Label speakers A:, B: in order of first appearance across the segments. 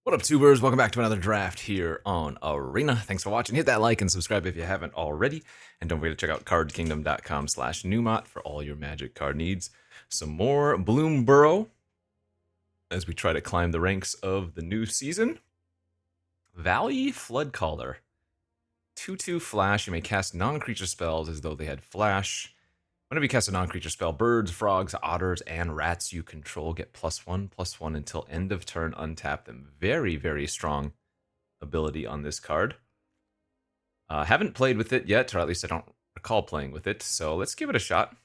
A: What up, tubers? Welcome back to another draft here on Arena. Thanks for watching. Hit that like and subscribe if you haven't already. And don't forget to check out cardkingdom.com/Numot for all your Magic card needs. Some more Bloomburrow as we try to climb the ranks of the new season. Valley Floodcaller. 2/2 flash. You may cast non-creature spells as though they had flash. Whenever you cast a non-creature spell, birds, frogs, otters, and rats you control get +1/+1 until end of turn. Untap them. Very, very strong ability on this card. Haven't played with it yet, or at least I don't recall playing with it, so let's give it a shot.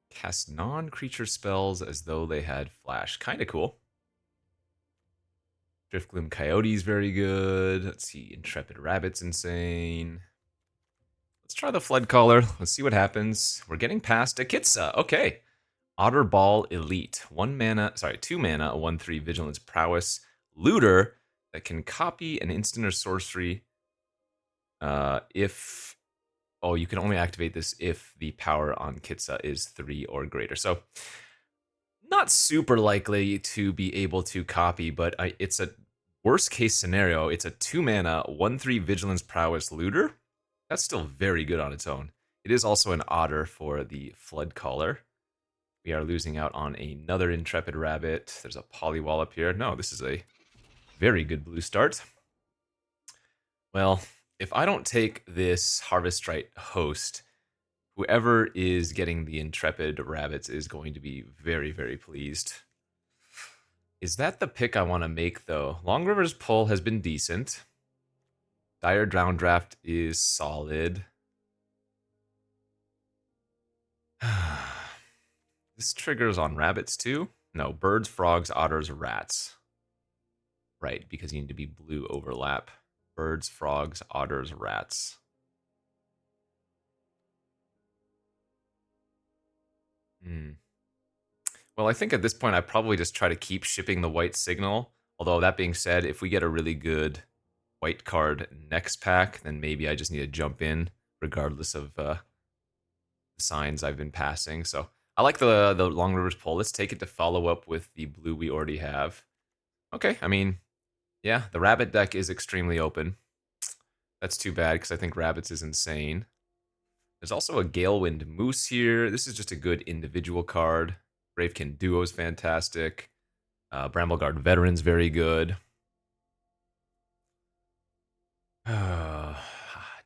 A: Cast non-creature spells as though they had flash. Kind of cool. Driftgloom Coyote is very good. Let's see, Intrepid Rabbit's insane. Let's try the Floodcaller. Let's see what happens. We're getting past a Kitsa. Okay. Otter Ball Elite. 2 mana, a 1/3 Vigilance Prowess. Looter that can copy an instant or sorcery if... Oh, you can only activate this if the power on Kitsa is 3 or greater. So, not super likely to be able to copy, but it's a worst case scenario. It's a 2 mana, 1/3 Vigilance Prowess Looter. That's still very good on its own. It is also an Otter for the Floodcaller. We are losing out on another Intrepid Rabbit. There's a Polywall up here. No, this is a very good blue start. Well, if I don't take this Harvestrite Host, whoever is getting the Intrepid Rabbits is going to be very, very pleased. Is that the pick I want to make, though? Long River's pull has been decent. Dire Downdraft is solid. This triggers on rabbits, too? No, birds, frogs, otters, rats. Right, because you need to be blue overlap. Birds, frogs, otters, rats. Well, I think at this point I probably just try to keep shipping the white signal. Although that being said, if we get a really good white card next pack, then maybe I just need to jump in regardless of the signs I've been passing. So I like the Long River's pull. Let's take it to follow up with the blue we already have. Okay, I mean, yeah, the rabbit deck is extremely open. That's too bad because I think rabbits is insane. There's also a Galewind Moose here. This is just a good individual card. Gravekin Duo is fantastic. Brambleguard Veteran's very good.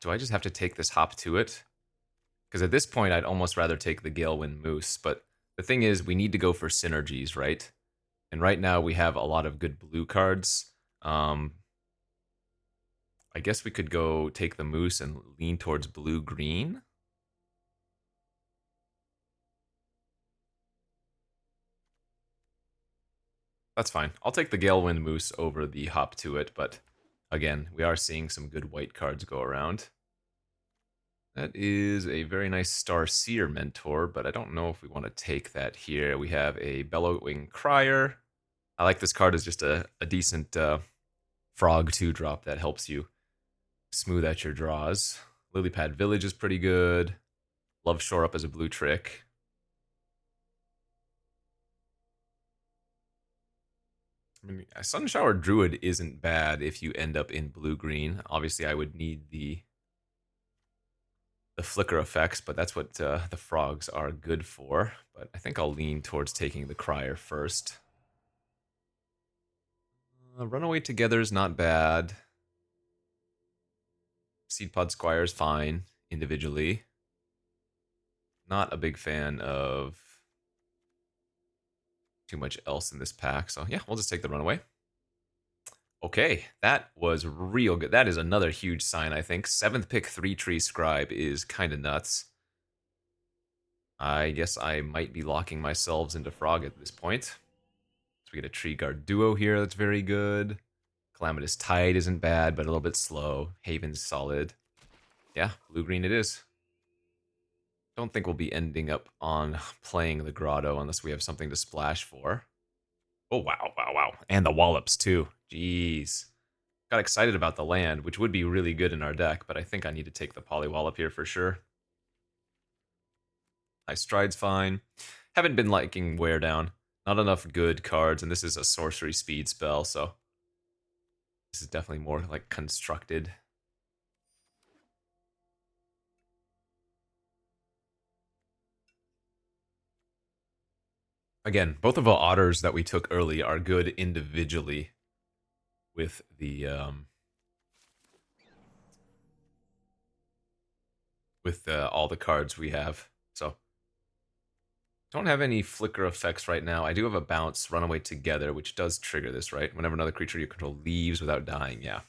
A: Do I just have to take this hop to it? Because at this point, I'd almost rather take the Galewind Moose. But the thing is, we need to go for synergies, right? And right now, we have a lot of good blue cards. I guess we could go take the Moose and lean towards blue-green. That's fine. I'll take the Galewind Moose over the hop to it, but again, we are seeing some good white cards go around. That is a very nice Star Seer Mentor, but I don't know if we want to take that here. We have a Bellowing Crier. I like this card as just a decent frog 2-drop that helps you smooth out your draws. Lilypad Village is pretty good. Love Shore Up as a blue trick. I mean, a Sunshower Druid isn't bad if you end up in blue-green. Obviously, I would need the flicker effects, but that's what the frogs are good for. But I think I'll lean towards taking the Crier first. Runaway Together is not bad. Seedpod Squire is fine individually. Not a big fan of too much else in this pack. So yeah, we'll just take the Runaway. Okay, that was real good. That is another huge sign, I think. 7th pick 3-tree Scribe is kind of nuts. I guess I might be locking myself into Frog at this point. So we get a Tree Guard Duo here that's very good. Calamitous Tide isn't bad, but a little bit slow. Haven's solid. Yeah, blue-green it is. Don't think we'll be ending up on playing the Grotto unless we have something to splash for. Oh, wow, wow, wow. And the Wallops, too. Jeez. Got excited about the land, which would be really good in our deck, but I think I need to take the Polywallop here for sure. High Stride's fine. Haven't been liking Wear Down. Not enough good cards, and this is a sorcery speed spell, so this is definitely more like constructed. Again, both of our otters that we took early are good individually with the all the cards we have. So don't have any flicker effects right now. I do have a bounce, runaway together, which does trigger this, right? Whenever another creature you control leaves without dying, yeah.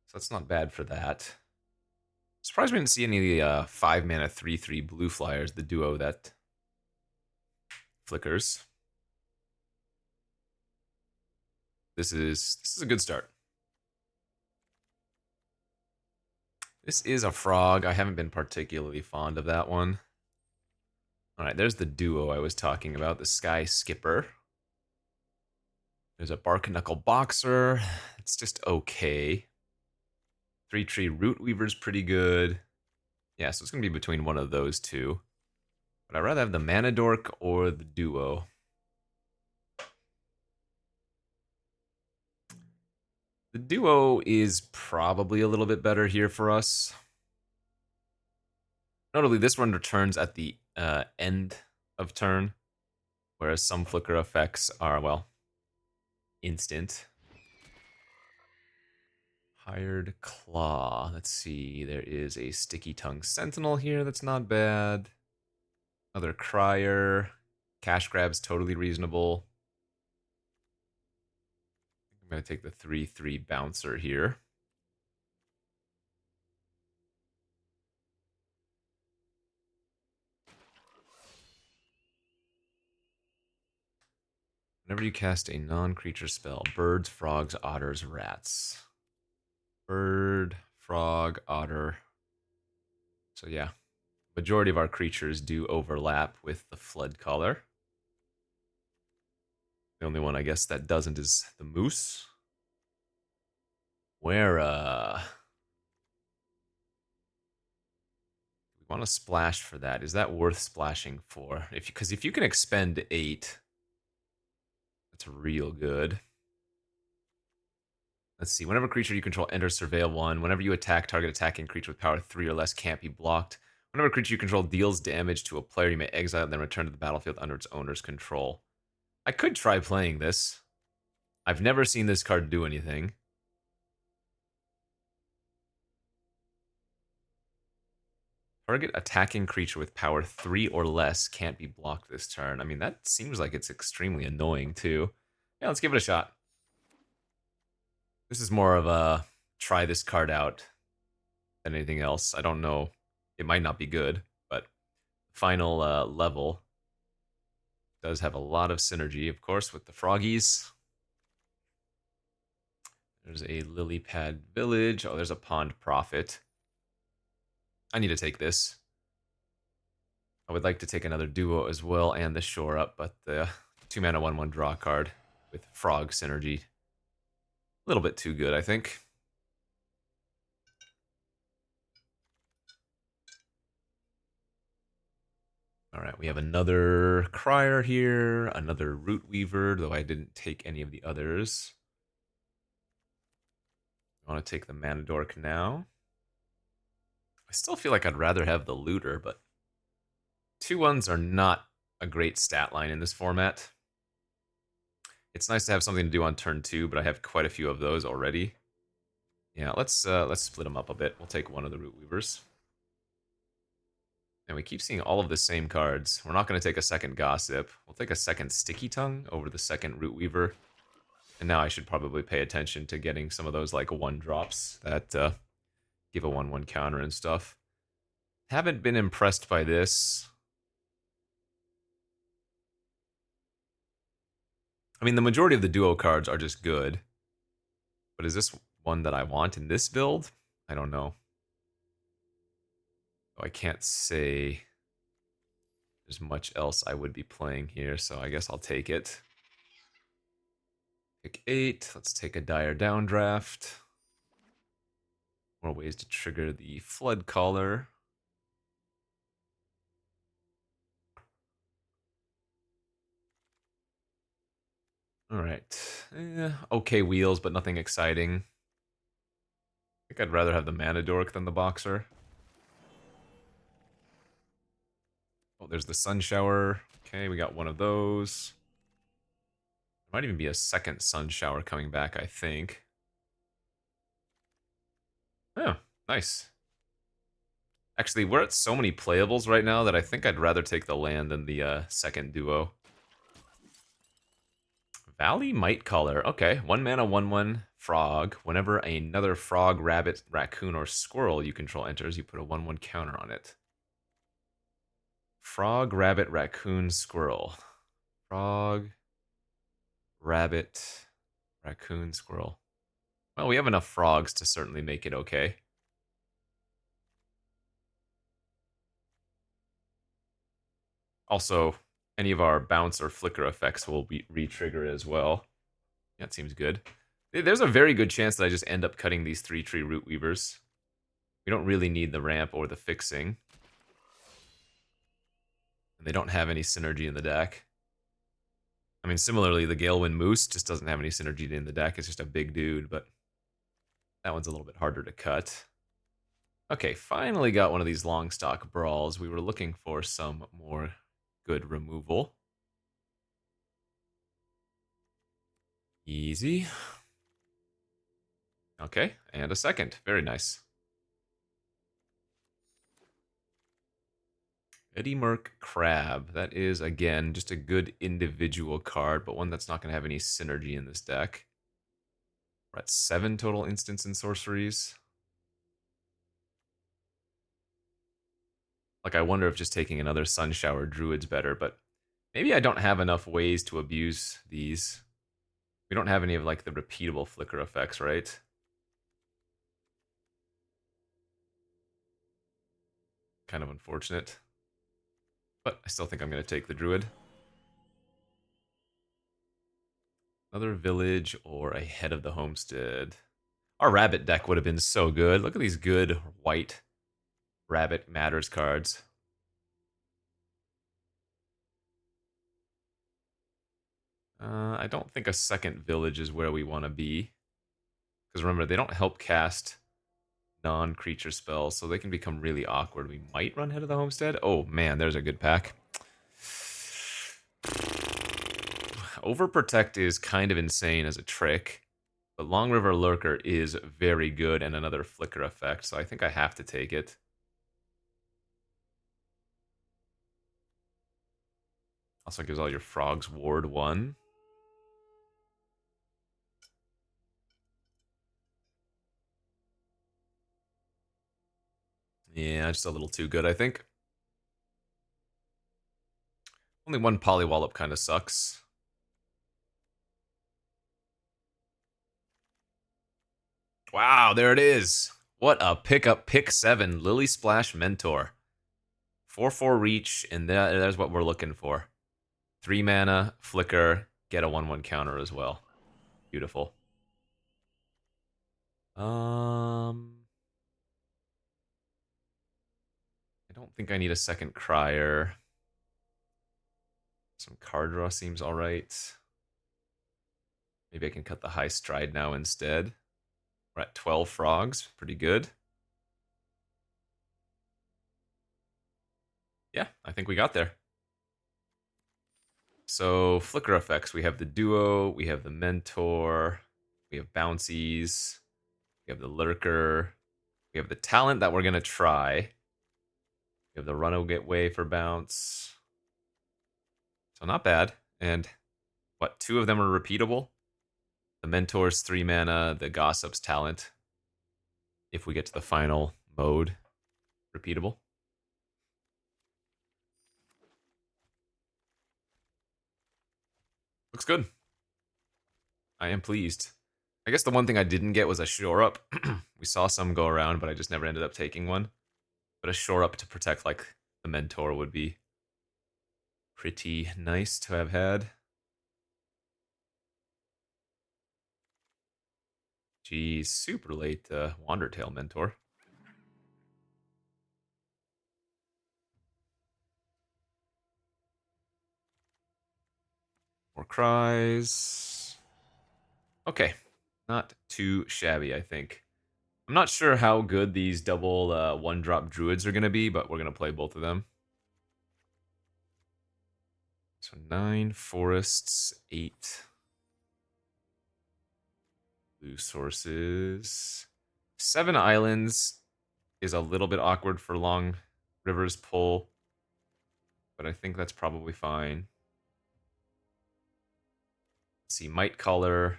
A: So that's not bad for that. Surprised we didn't see any 5-mana 3/3 blue flyers, the duo that flickers. This is a good start. This is a frog. I haven't been particularly fond of that one. Alright, there's the duo I was talking about, the Sky Skipper. There's a Bark Knuckle Boxer. It's just okay. 3-tree Root Weaver's pretty good. Yeah, so it's going to be between one of those two. But I'd rather have the Mana Dork or the duo. The duo is probably a little bit better here for us. Notably, this one returns at the end of turn, whereas some flicker effects are, well, instant. Hired Claw. Let's see. There is a Sticky Tongue Sentinel here. That's not bad. Another Crier. Cash Grab's totally reasonable. I'm going to take the 3/3 Bouncer here. Whenever you cast a non-creature spell, birds, frogs, otters, rats. Bird, frog, otter. So yeah, majority of our creatures do overlap with the Flood Caller. The only one I guess that doesn't is the moose. Where we want to splash for that. Is that worth splashing for? Because if you can expend 8, that's real good. Let's see. Whenever creature you control enters Surveil 1, whenever you attack, target attacking creature with power 3 or less can't be blocked. Whenever a creature you control deals damage to a player, you may exile and then return to the battlefield under its owner's control. I could try playing this. I've never seen this card do anything. Target attacking creature with power 3 or less can't be blocked this turn. I mean, that seems like it's extremely annoying, too. Yeah, let's give it a shot. This is more of a try this card out than anything else. I don't know. It might not be good, but final level does have a lot of synergy, of course, with the froggies. There's a lily pad village. Oh, there's a pond prophet. I need to take this. I would like to take another duo as well and the shore up, but the 2-mana 1/1 draw card with frog synergy. A little bit too good, I think. Alright, we have another Crier here, another Root Weaver, though I didn't take any of the others. I want to take the Mana Dork now. I still feel like I'd rather have the Looter, but 2/1s are not a great stat line in this format. It's nice to have something to do on turn 2, but I have quite a few of those already. Yeah, let's split them up a bit. We'll take one of the Root Weavers. And we keep seeing all of the same cards. We're not going to take a second Gossip. We'll take a second Sticky Tongue over the second Root Weaver. And now I should probably pay attention to getting some of those like 1-drops that give a 1/1 counter and stuff. Haven't been impressed by this. I mean, the majority of the duo cards are just good. But is this one that I want in this build? I don't know. I can't say there's much else I would be playing here, so I guess I'll take it. Pick 8. Let's take a Dire Downdraft. More ways to trigger the Flood Caller. Alright. Okay wheels, but nothing exciting. I think I'd rather have the Mana Dork than the Boxer. Oh, there's the Sun Shower. Okay, we got one of those. There might even be a second Sun Shower coming back, I think. Oh, nice. Actually, we're at so many playables right now that I think I'd rather take the land than the second duo. Valley Might Caller. Okay, 1 mana, 1/1 frog. Whenever another frog, rabbit, raccoon, or squirrel you control enters, you put a 1/1 counter on it. Frog, rabbit, raccoon, squirrel. Frog, rabbit, raccoon, squirrel. Well, we have enough frogs to certainly make it okay. Also, any of our bounce or flicker effects will be re-trigger as well. Yeah, it seems good. There's a very good chance that I just end up cutting these 3-tree Root Weavers. We don't really need the ramp or the fixing. And they don't have any synergy in the deck. I mean, similarly, the Galewind Moose just doesn't have any synergy in the deck. It's just a big dude, but that one's a little bit harder to cut. Okay, finally got one of these long stock brawls. We were looking for some more good removal. Easy. Okay, and a second. Very nice. Eddie Merc Crab. That is, again, just a good individual card, but one that's not going to have any synergy in this deck. We're at 7 total instants and sorceries. Like, I wonder if just taking another Sun Shower Druid's better, but maybe I don't have enough ways to abuse these. We don't have any of, like, the repeatable flicker effects, right? Kind of unfortunate. But I still think I'm going to take the Druid. Another village or a Head of the Homestead. Our rabbit deck would have been so good. Look at these good white Rabbit Matters cards. I don't think a second village is where we want to be. Because remember, they don't help cast non-creature spells, so they can become really awkward. We might run Head of the Homestead. Oh man, there's a good pack. Overprotect is kind of insane as a trick, but Long River Lurker is very good and another flicker effect, so I think I have to take it. Also gives all your frogs ward 1. Yeah, just a little too good, I think. Only one Polywallop kind of sucks. Wow, there it is. What a pickup, pick 7, Lily Splash Mentor. 4/4 reach, and there's what we're looking for. 3 mana, flicker, get a 1/1 counter as well. Beautiful. I don't think I need a second Crier. Some card draw seems alright. Maybe I can cut the High Stride now instead. We're at 12 frogs. Pretty good. Yeah, I think we got there. So, flicker effects. We have the Duo, we have the Mentor, we have Bouncies, we have the Lurker, we have the Talent that we're going to try. We have the Runaway for bounce. So not bad. And what, 2 of them are repeatable? The Mentor's 3 mana, the Gossip's Talent. If we get to the final mode, repeatable. Looks good. I am pleased. I guess the one thing I didn't get was a Shore Up. We saw some go around, but I just never ended up taking one. But a Shore Up to protect, like, the Mentor would be pretty nice to have had. Geez, super late Wandertail Mentor. More cries. Okay, not too shabby, I think. I'm not sure how good these double one-drop druids are going to be, but we're going to play both of them. So 9 forests, 8 blue sources. 7 islands is a little bit awkward for long rivers pull, but I think that's probably fine. Let's see, mite color,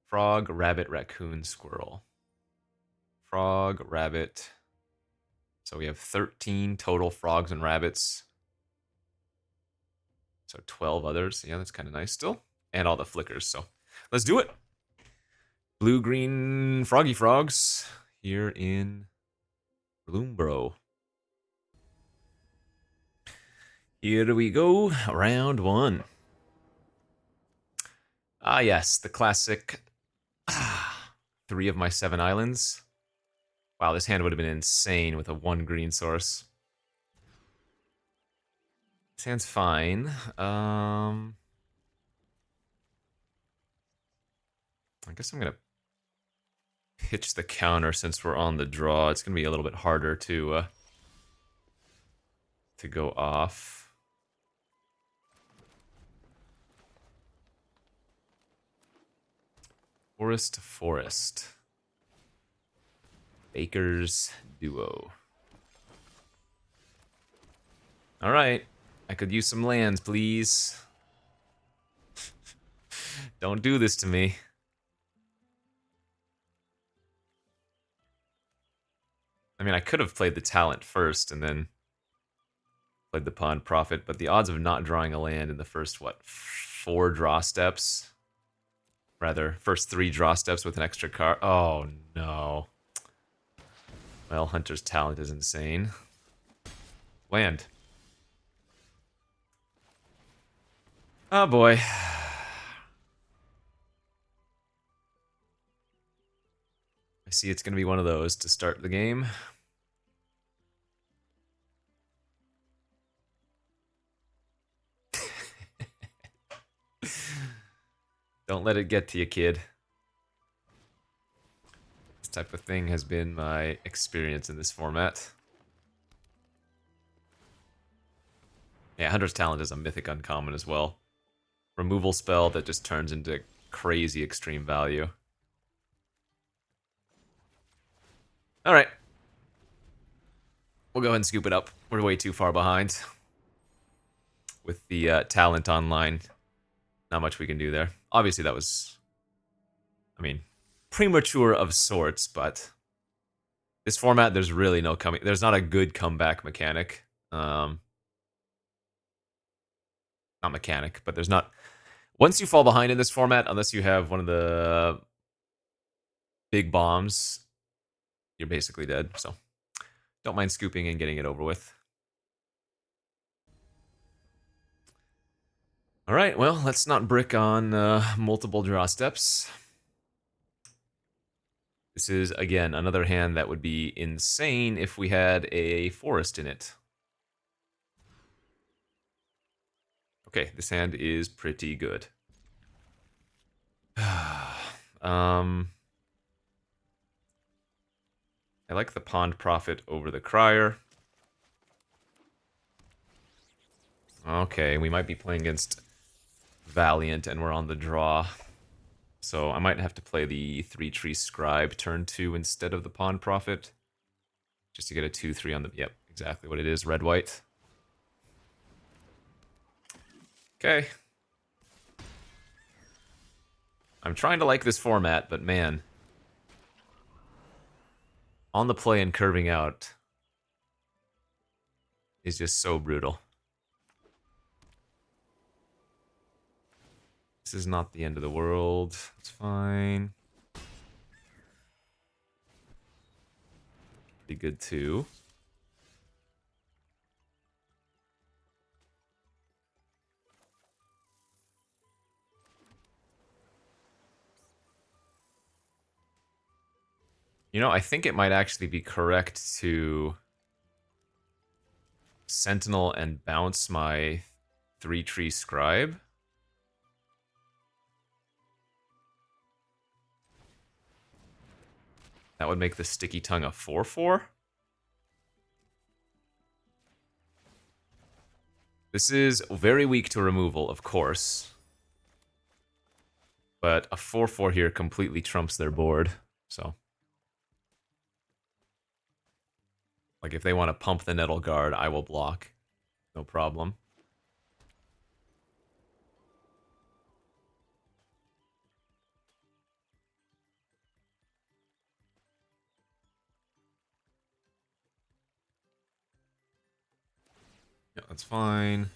A: frog, rabbit, raccoon, squirrel. Frog, rabbit. So we have 13 total frogs and rabbits. So 12 others. Yeah, that's kind of nice still. And all the flickers. So let's do it. Blue, green, froggy frogs here in Bloomburrow. Here we go. Round 1. Ah, yes. The classic 3 of my 7 islands. Wow, this hand would have been insane with a 1 green source. This hand's fine. I guess I'm going to pitch the counter since we're on the draw. It's going to be a little bit harder to go off. Forest to forest. Baker's Duo. All right. I could use some lands, please. Don't do this to me. I mean, I could have played the talent first and then played the Pawn Prophet, but the odds of not drawing a land in the first, what, 4 draw steps? Rather, first 3 draw steps with an extra card. Oh, no. Well, Hunter's Talent is insane. Land. Oh, boy. I see it's going to be one of those to start the game. Don't let it get to you, kid. This type of thing has been my experience in this format. Yeah, Hunter's Talent is a mythic uncommon as well. Removal spell that just turns into crazy extreme value. Alright. We'll go ahead and scoop it up. We're way too far behind. With the talent online, not much we can do there. Obviously that was, I mean, premature of sorts, but this format, there's really no coming. There's not a good comeback mechanic. Not mechanic, but there's not. Once you fall behind in this format, unless you have one of the big bombs, you're basically dead. So don't mind scooping and getting it over with. All right, well, let's not brick on multiple draw steps. This is, again, another hand that would be insane if we had a forest in it. Okay, this hand is pretty good. I like the Pond Prophet over the Crier. Okay, we might be playing against Valiant and we're on the draw. So I might have to play the 3-tree Scribe turn 2 instead of the Pond Prophet. Just to get a 2-3 on the... Yep, exactly what it is, red-white. Okay. I'm trying to like this format, but man. On the play and curving out is just so brutal. This is not the end of the world. It's fine. Pretty good too. You know, I think it might actually be correct to Sentinel and bounce my 3-tree Scribe. That would make the Sticky Tongue a 4/4. This is very weak to removal, of course. But a 4/4 here completely trumps their board, so... Like, if they want to pump the Nettle Guard, I will block. No problem. Yeah, that's fine.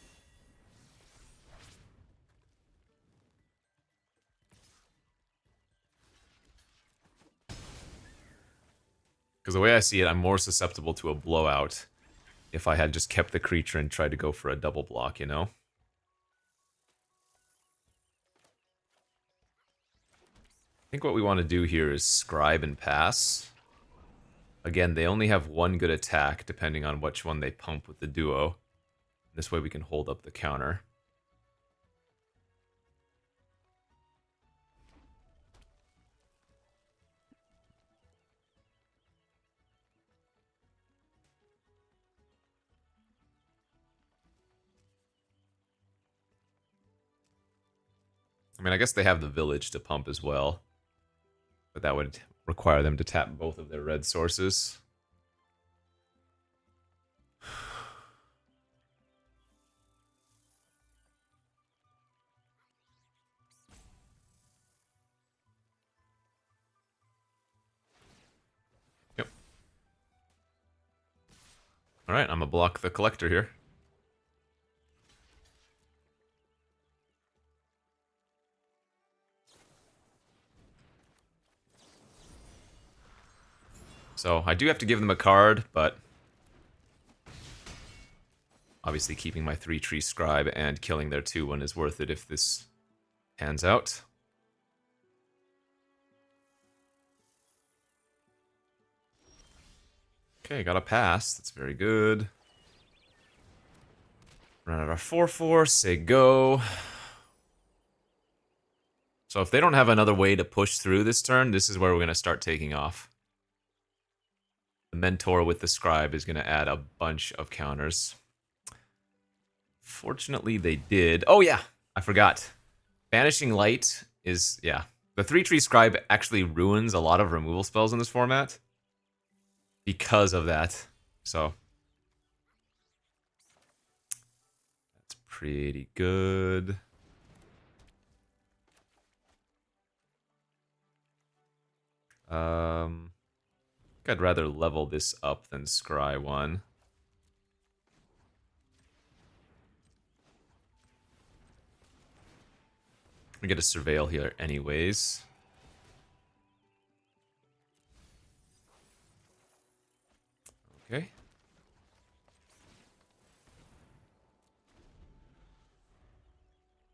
A: Because the way I see it, I'm more susceptible to a blowout if I had just kept the creature and tried to go for a double block, you know? I think what we want to do here is Scribe and pass. Again, they only have one good attack, depending on which one they pump with the duo. This way we can hold up the counter. I mean, I guess they have the village to pump as well. But that would require them to tap both of their red sources. Yep. Alright, I'm gonna block the collector here. So, I do have to give them a card, but... Obviously keeping my 3-tree Scribe and killing their 2-1 is worth it if this pans out. Okay, got a pass. That's very good. Run out our 4/4, say go. So if they don't have another way to push through this turn, this is where we're going to start taking off. The Mentor with the Scribe is going to add a bunch of counters. Fortunately, they did. Oh, yeah, I forgot. Banishing Light is, yeah. The 3-tree Scribe actually ruins a lot of removal spells in this format because of that. So that's pretty good. I'd rather level this up than scry one. We get a surveil here anyways. Okay.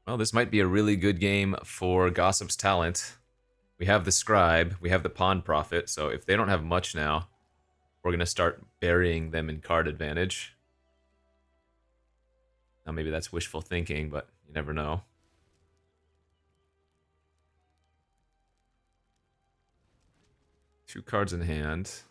A: Well, this might be a really good game for Gossip's Talent. We have the Scribe, we have the Pawn Prophet, so if they don't have much now, we're going to start burying them in card advantage. Now maybe that's wishful thinking, but you never know. Two cards in hand.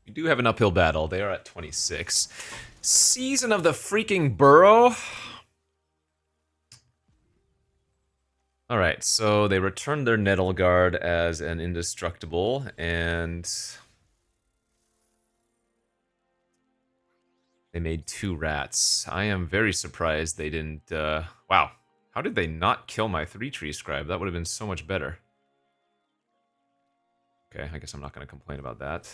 A: We do have an uphill battle. They are at 26. Season of the freaking Burrow. Alright, so they returned their Nettle Guard as an indestructible, and they made 2 rats. I am very surprised they didn't, wow. How did they not kill my 3-tree Scribe? That would have been so much better. Okay, I guess I'm not going to complain about that.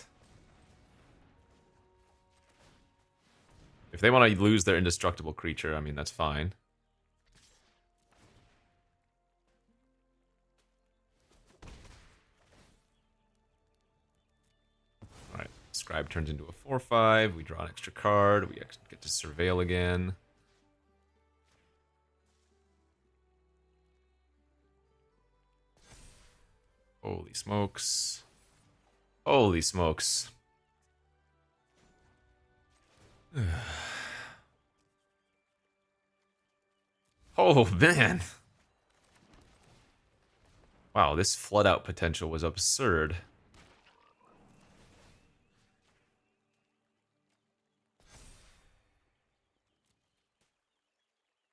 A: If they want to lose their indestructible creature, I mean, that's fine. Scribe turns into a 4/5. We draw an extra card. We get to surveil again. Holy smokes. Holy smokes. Oh, man. Wow, this flood out potential was absurd.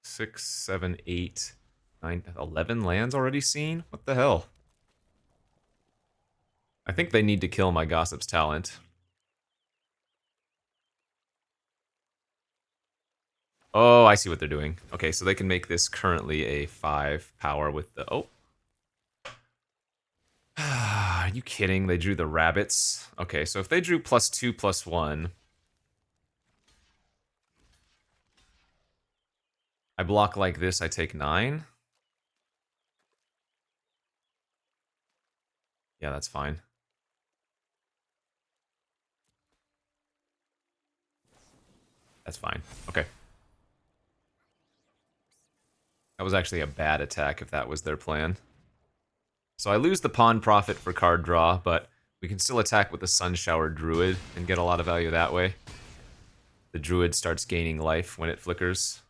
A: Six, 7, 8, 9, 11 lands already seen? What the hell? I think they need to kill my Gossip's Talent. Oh, I see what they're doing. Okay, so they can make this currently a 5 power with the... Oh. Are you kidding? They drew the rabbits. Okay, so if they drew +2/+1... I block like this, I take 9? Yeah, that's fine. That's fine. Okay. That was actually a bad attack if that was their plan. So I lose the Pawn Profit for card draw, but we can still attack with the Sunshower Druid and get a lot of value that way. The Druid starts gaining life when it flickers.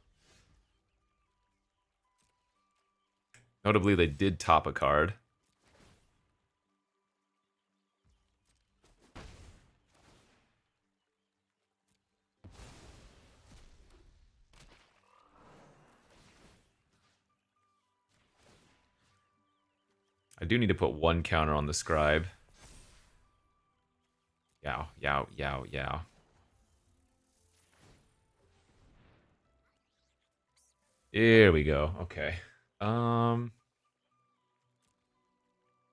A: Notably, they did top a card. I do need to put one counter on the Scribe. Yow, yow, yow, yow. Here we go. Okay.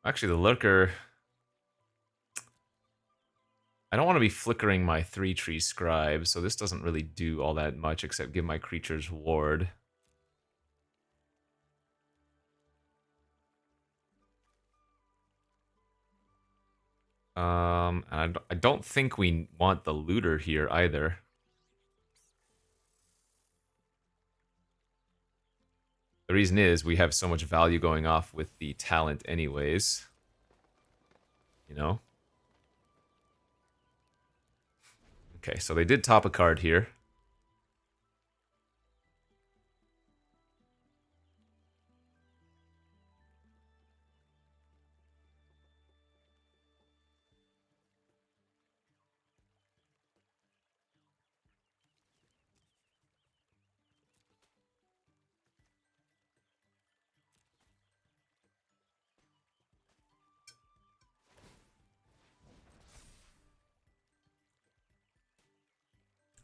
A: Actually, the Lurker... I don't want to be flickering my 3-tree Scribe, so this doesn't really do all that much except give my creatures ward. And I don't think we want the Looter here either. The reason is we have so much value going off with the talent anyways. You know? Okay, so they did top a card here.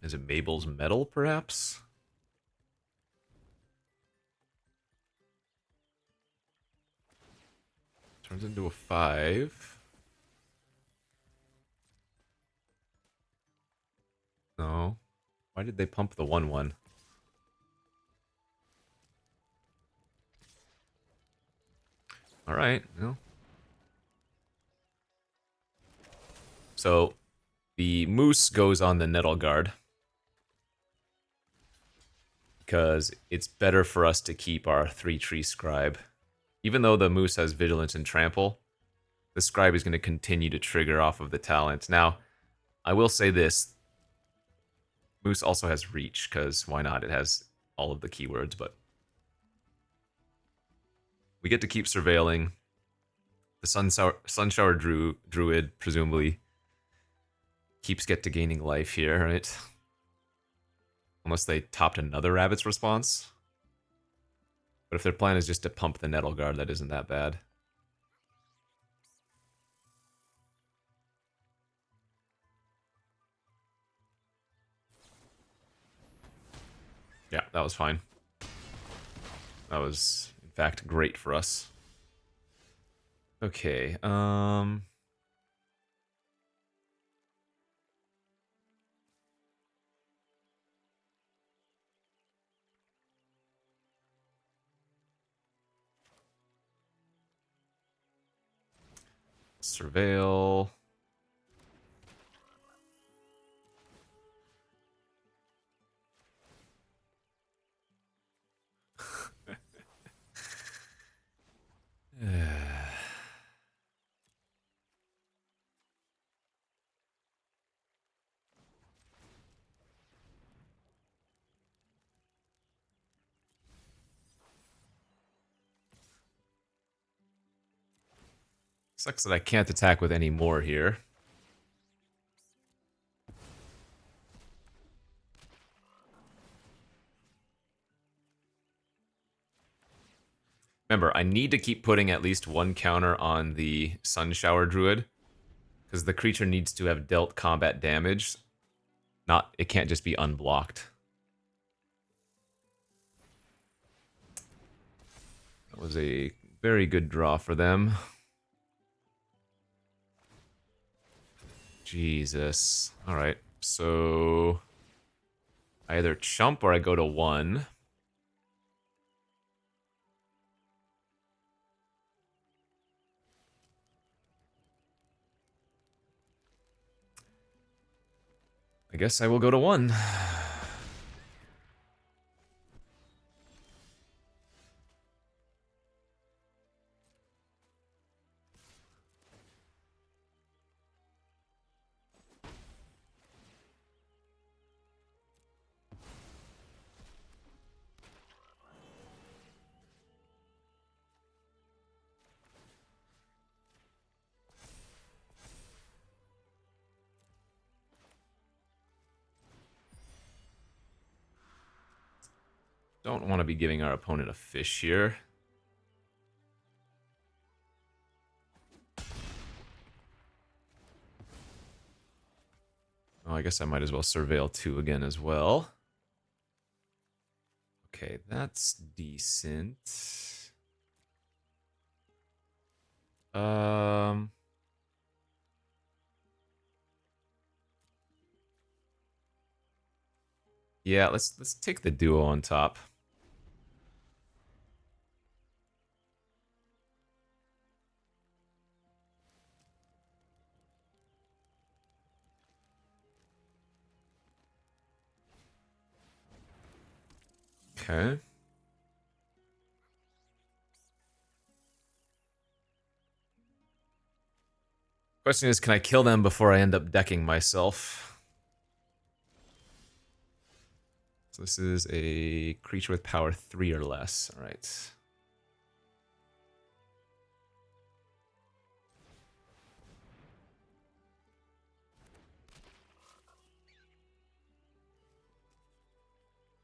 A: Is it Mabel's Medal, perhaps? Turns into a 5. No. Why did they pump the 1/1? Alright, well. So, the Moose goes on the Nettle Guard. Because it's better for us to keep our 3-tree Scribe. Even though the Moose has Vigilance and Trample, the Scribe is going to continue to trigger off of the talent. Now, I will say this. Moose also has Reach, because why not? It has all of the keywords, but... we get to keep surveilling. The Sunshower Druid, presumably, keeps get to gaining life here, right? Unless they topped another Rabbit's Response. But if their plan is just to pump the Nettle Guard, that isn't that bad. Yeah, that was fine. That was, in fact, great for us. Okay, Surveil. Sucks that I can't attack with any more here. Remember, I need to keep putting at least one counter on the Sun Shower Druid, because the creature needs to have dealt combat damage. It can't just be unblocked. That was a very good draw for them. Jesus. Alright, so I either chump or I go to 1. I guess I will go to 1. Don't want to be giving our opponent a fish here. Oh, I guess I might as well Surveil 2 again as well. Okay, that's decent. Yeah, let's take the duo on top. Okay. Question is, can I kill them before I end up decking myself? So this is a creature with power 3 or less. All right.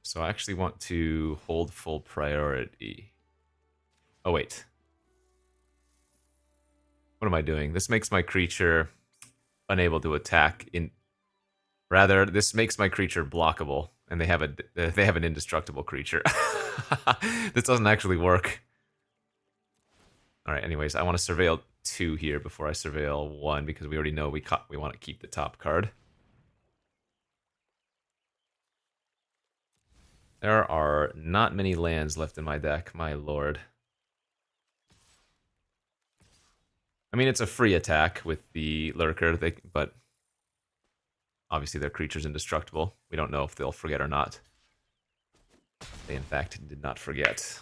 A: So I actually want to hold full priority. Oh, wait. What am I doing? This makes my creature unable to attack. Rather, this makes my creature blockable, and they have an indestructible creature. This doesn't actually work. All right. Anyways, I want to Surveil 2 here before I Surveil 1 because we already know we want to keep the top card. There are not many lands left in my deck, my lord. I mean, it's a free attack with the Lurker, but obviously their creature's indestructible. We don't know if they'll forget or not. They, in fact, did not forget.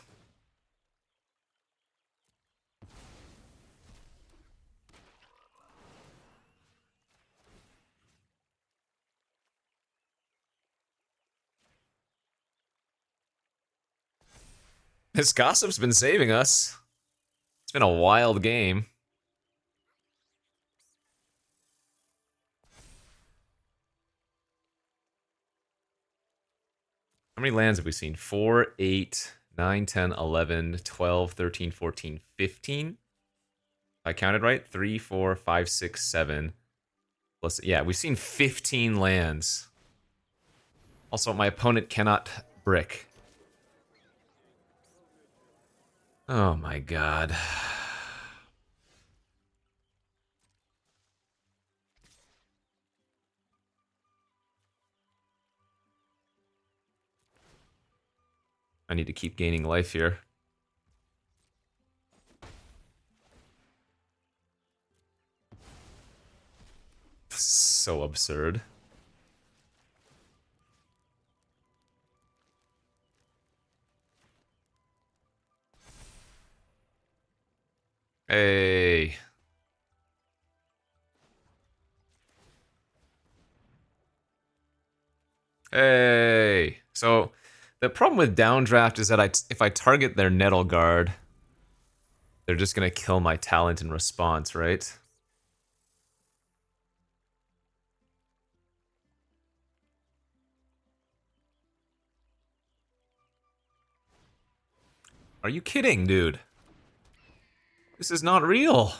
A: This gossip's been saving us. It's been a wild game. How many lands have we seen? 4, 8, 9, 10, 11, 12, 13, 14, 15? I counted right? 3, 4, 5, 6, 7. Plus, yeah, we've seen 15 lands. Also, my opponent cannot brick. Oh my god. I need to keep gaining life here. So absurd. Hey. Hey. So the problem with downdraft is that if I target their Nettle Guard, They're just gonna kill my talent in response, right? Are you kidding, dude? This is not real.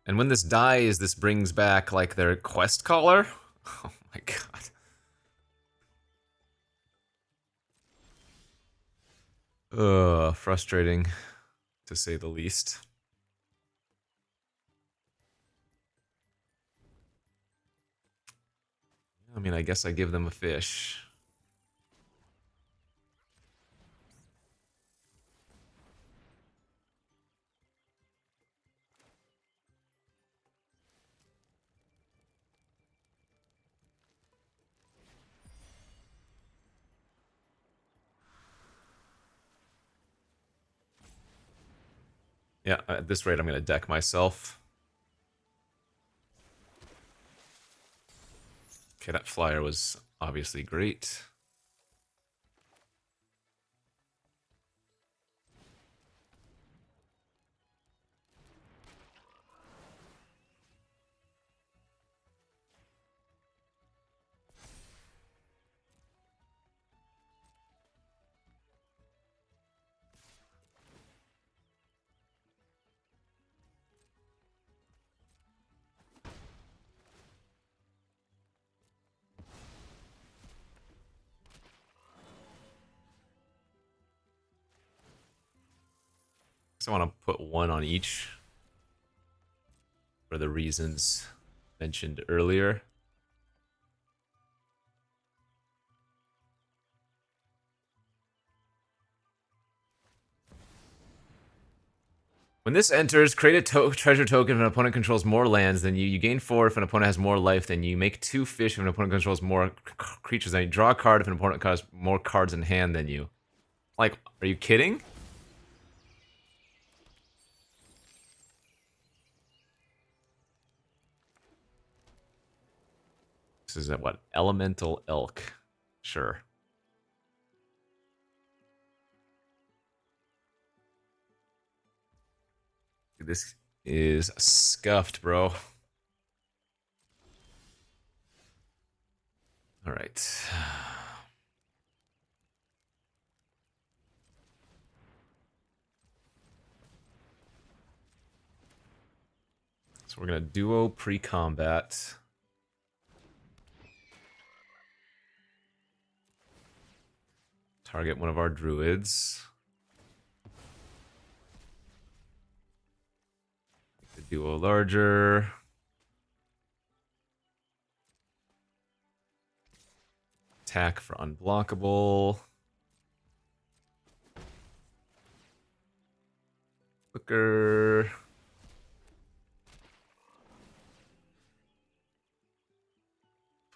A: And when this dies, this brings back, like, their quest caller? Oh my god. Ugh, frustrating, to say the least. I mean, I guess I give them a fish. Yeah, at this rate, I'm gonna deck myself. Okay, that flyer was obviously great. So I want to put one on each for the reasons mentioned earlier. When this enters, create a treasure token if an opponent controls more lands than you. You gain 4 if an opponent has more life than you. Make 2 fish if an opponent controls more creatures than you. Draw a card if an opponent has more cards in hand than you. Like, are you kidding? This is what? Elemental Elk. Sure. This is scuffed, bro. All right. So we're going to duo pre-combat. Target one of our druids. Make the duo larger. Attack for unblockable. Booker.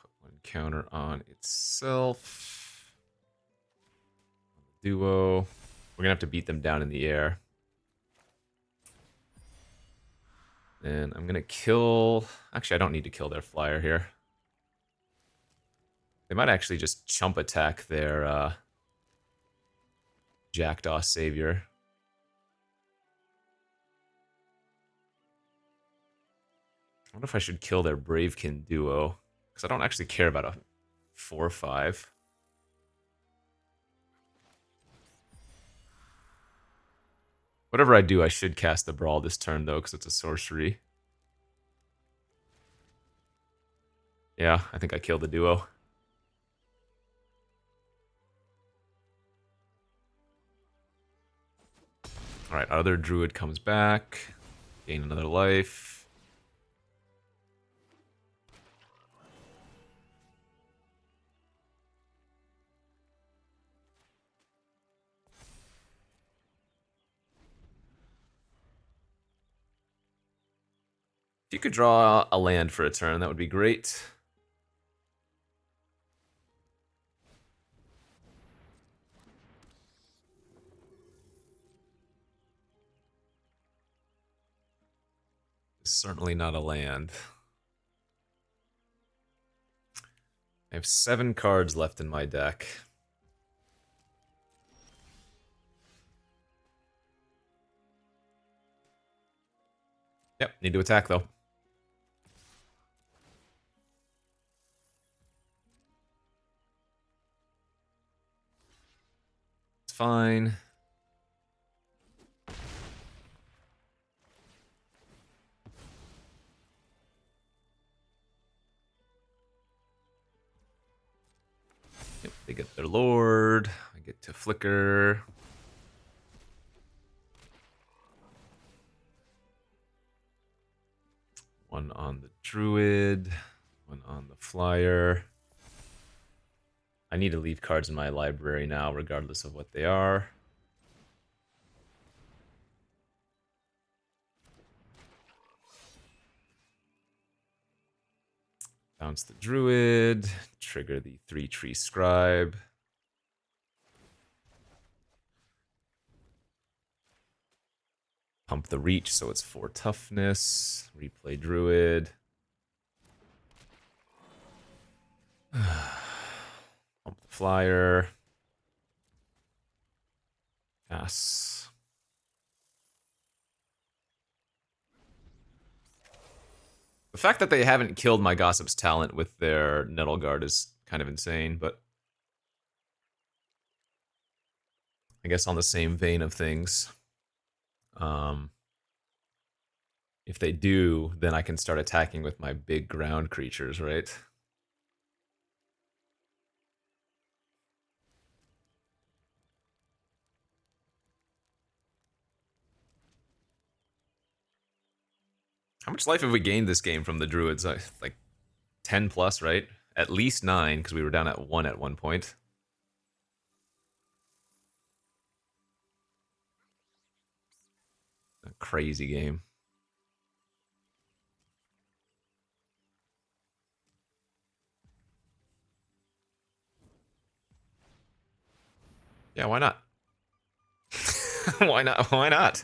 A: Put one counter on itself. Duo. We're gonna have to beat them down in the air. And I'm gonna kill... Actually, I don't need to kill their flyer here. They might actually just chump attack their Jackdaw Savior. I wonder if I should kill their Bravekin duo. Because I don't actually care about a 4-5. Whatever I do, I should cast the Brawl this turn, though, because it's a sorcery. Yeah, I think I killed the duo. Alright, other druid comes back. Gain another life. If you could draw a land for a turn, that would be great. Certainly not a land. I have 7 cards left in my deck. Yep, need to attack though. It's fine. Yep, they get their lord. I get to flicker. One on the druid, one on the flyer. I need to leave cards in my library now, regardless of what they are. Bounce the druid, trigger the 3-tree scribe. Pump the reach so it's 4 toughness. Replay druid. Pump the flyer. Pass. The fact that they haven't killed my Gossip's Talent with their Nettle Guard is kind of insane, but I guess on the same vein of things, if they do, then I can start attacking with my big ground creatures, right? How much life have we gained this game from the Druids? Like 10 plus, right? At least 9, because we were down at 1 at one point. A crazy game. Yeah, why not? Why not? Why not?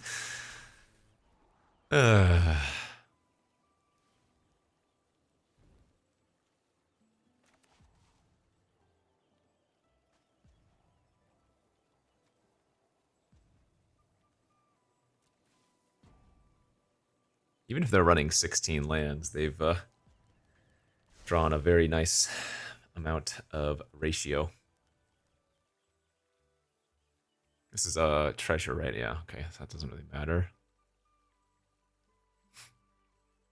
A: Even if they're running 16 lands, they've drawn a very nice amount of ratio. This is a treasure, right? Yeah, okay, so that doesn't really matter.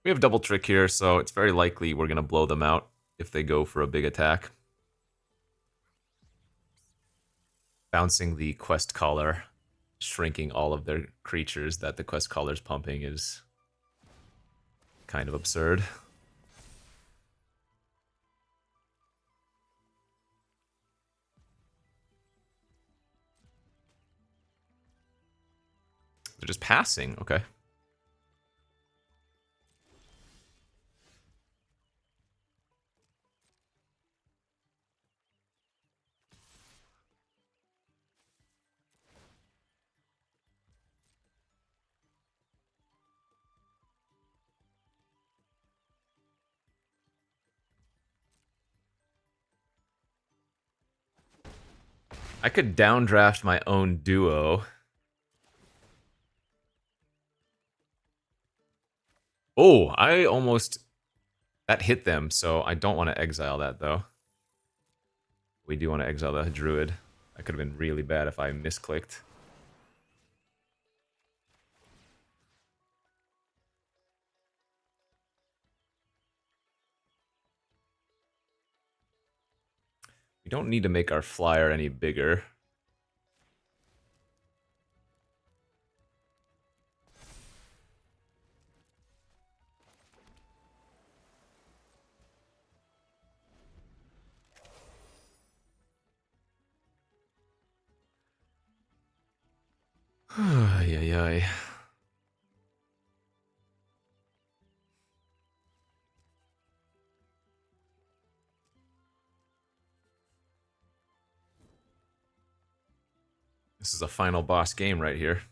A: We have double trick here, so it's very likely we're going to blow them out if they go for a big attack. Bouncing the quest caller, shrinking all of their creatures that the quest caller's pumping is kind of absurd. They're just passing, okay. I could downdraft my own duo. Oh, I almost... That hit them, so I don't want to exile that, though. We do want to exile the druid. That could have been really bad if I misclicked. We don't need to make our flyer any bigger. Ay, ay, ay. This is a final boss game right here.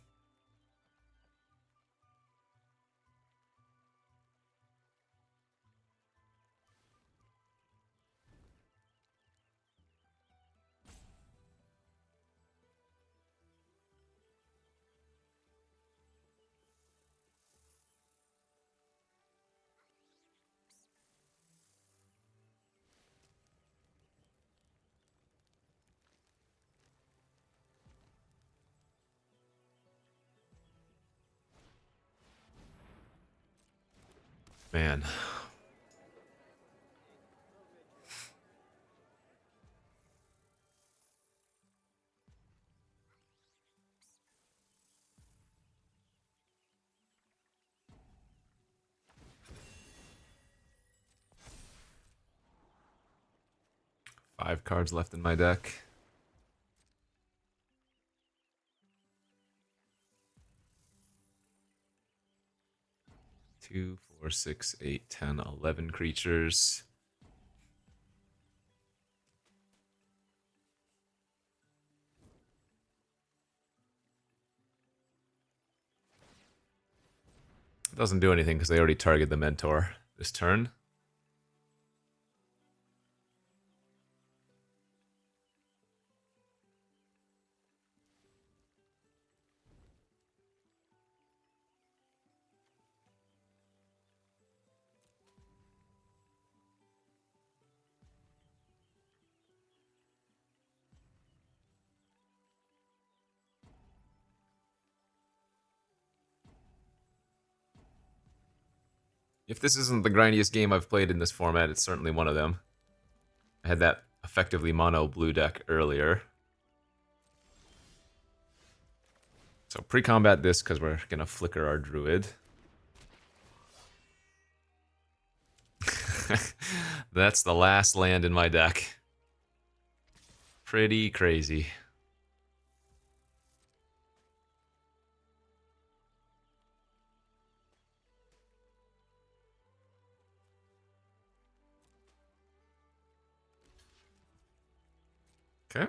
A: Man. Five cards left in my deck. Two, 4, 6, 8, 10, 11 creatures. Doesn't do anything because they already target the mentor this turn. If this isn't the grindiest game I've played in this format, it's certainly one of them. I had that effectively mono blue deck earlier. So pre-combat this because we're going to flicker our druid. That's the last land in my deck. Pretty crazy. Okay.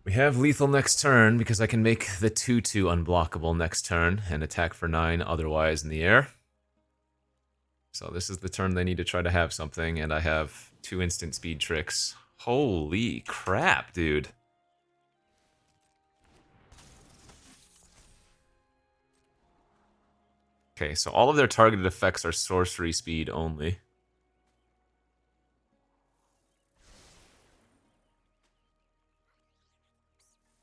A: We have lethal next turn because I can make the 2/2 unblockable next turn and attack for 9 otherwise in the air. So this is the turn they need to try to have something, and I have 2 instant speed tricks. Holy crap, dude. Okay, so all of their targeted effects are sorcery speed only.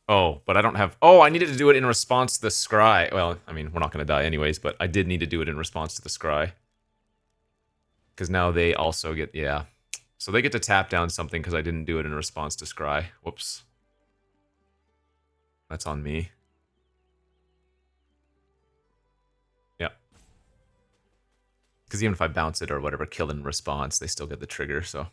A: Oh, but I don't have... Oh, I needed to do it in response to the scry. Well, I mean, we're not going to die anyways, but I did need to do it in response to the scry. Because now they also get... Yeah. So they get to tap down something because I didn't do it in response to scry. Whoops. That's on me. Yep. Because even if I bounce it or whatever, kill in response, they still get the trigger, so...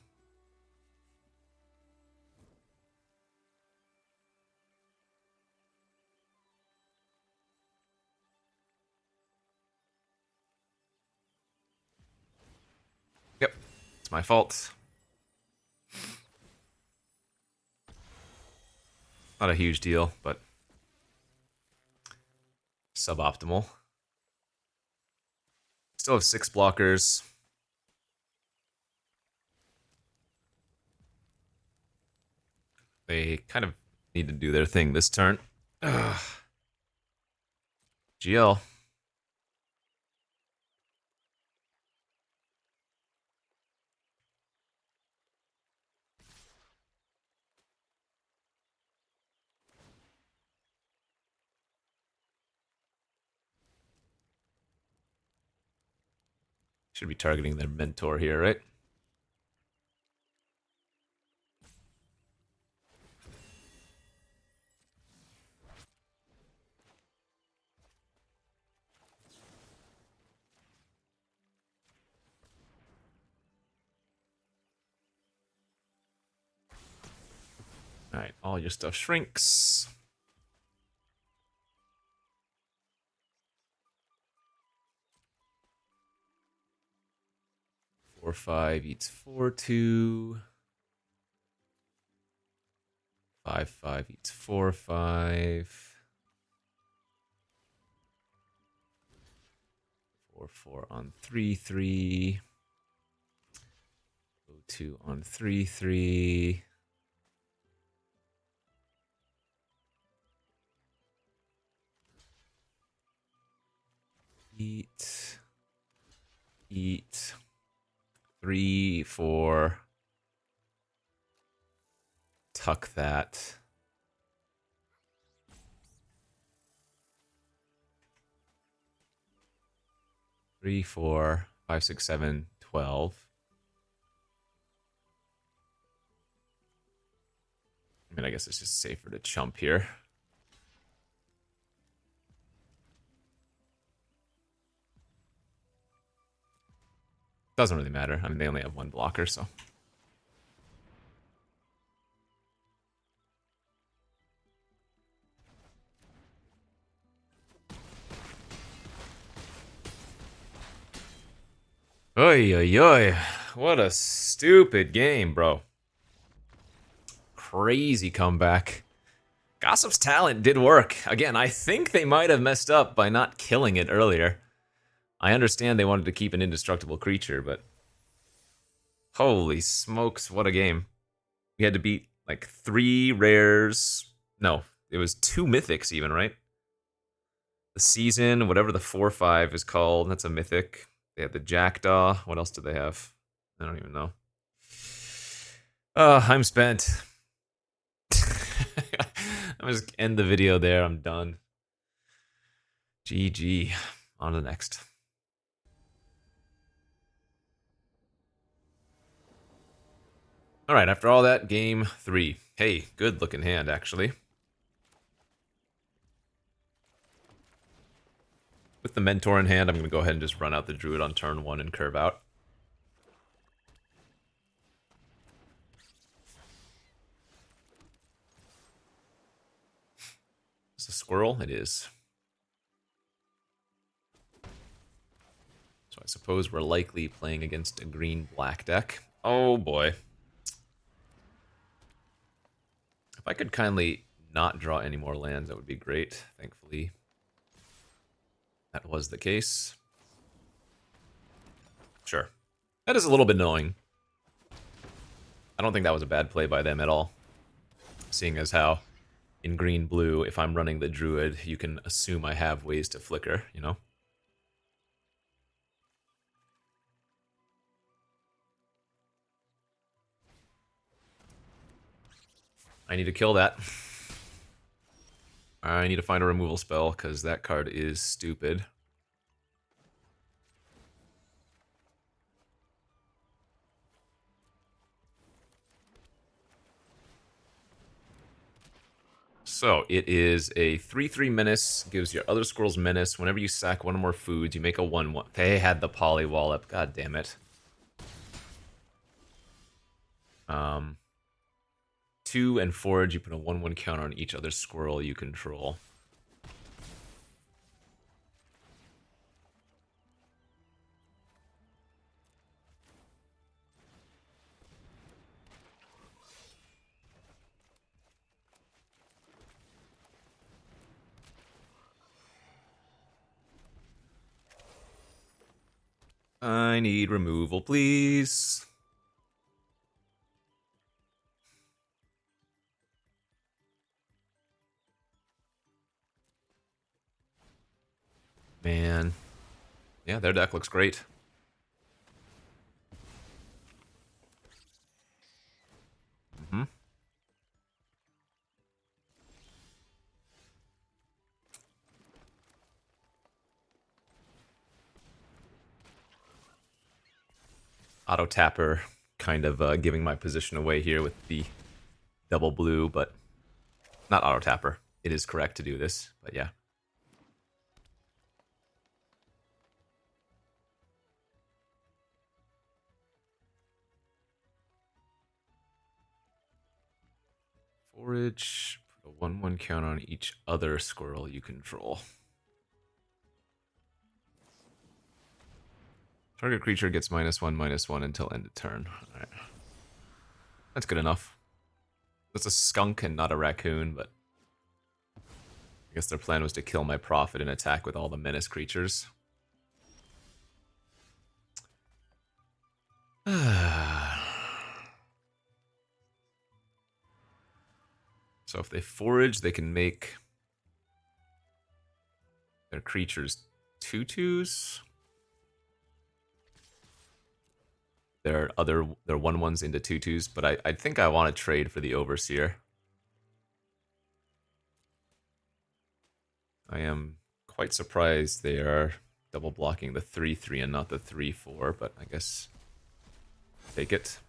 A: Yep. It's my fault. Not a huge deal, but... suboptimal. Still have 6 blockers. They kind of need to do their thing this turn. Ugh. GL. Should be targeting their mentor here, right? Alright, all your stuff shrinks. Four, 5 eats 4/2. 5, 5 eats 4, 5. 4, 4 on 3, 3. 2 on 3, 3. 3, 4. Tuck that. 3, 4, 5, 6, 7, 12. I mean, I guess it's just safer to chump here. Doesn't really matter. I mean, they only have one blocker, so. Oy, oy, oy. What a stupid game, bro. Crazy comeback. Gossip's talent did work. Again, I think they might have messed up by not killing it earlier. I understand they wanted to keep an indestructible creature, but holy smokes, what a game. We had to beat like 3 rares. No, it was 2 mythics even, right? The season, whatever the 4/5 is called, that's a mythic. They had the Jackdaw. What else did they have? I don't even know. I'm spent. I'm just end the video there. I'm done. GG. On to the next. All right, after all that, game 3. Hey, good looking hand, actually. With the Mentor in hand, I'm going to go ahead and just run out the Druid on turn 1 and curve out. Is it a squirrel? It is. So I suppose we're likely playing against a green-black deck. Oh boy. If I could kindly not draw any more lands, that would be great. Thankfully, that was the case. Sure. That is a little bit annoying. I don't think that was a bad play by them at all. Seeing as how in green-blue, if I'm running the Druid, you can assume I have ways to flicker, you know? I need to kill that. I need to find a removal spell, because that card is stupid. So, it is a 3/3 menace, gives your other squirrels menace. Whenever you sack one or more foods, you make a 1/1. They had the Polywallop, god damn it. 2 and forage, you put a 1/1 counter on each other squirrel you control. I need removal, please. Man. Yeah, their deck looks great. Mm-hmm. Auto tapper, kind of giving my position away here with the double blue, but not auto tapper. It is correct to do this, but yeah. Forage, put a 1/1 counter on each other squirrel you control. Target creature gets -1/-1 until end of turn. Alright. That's good enough. That's a skunk and not a raccoon, but I guess their plan was to kill my Prophet and attack with all the menace creatures. So if they forage, they can make their creatures 2/2s. their 1/1s into 2/2s, but I think I want to trade for the Overseer. I am quite surprised they are double blocking the 3/3 and not the 3/4, but I guess take it.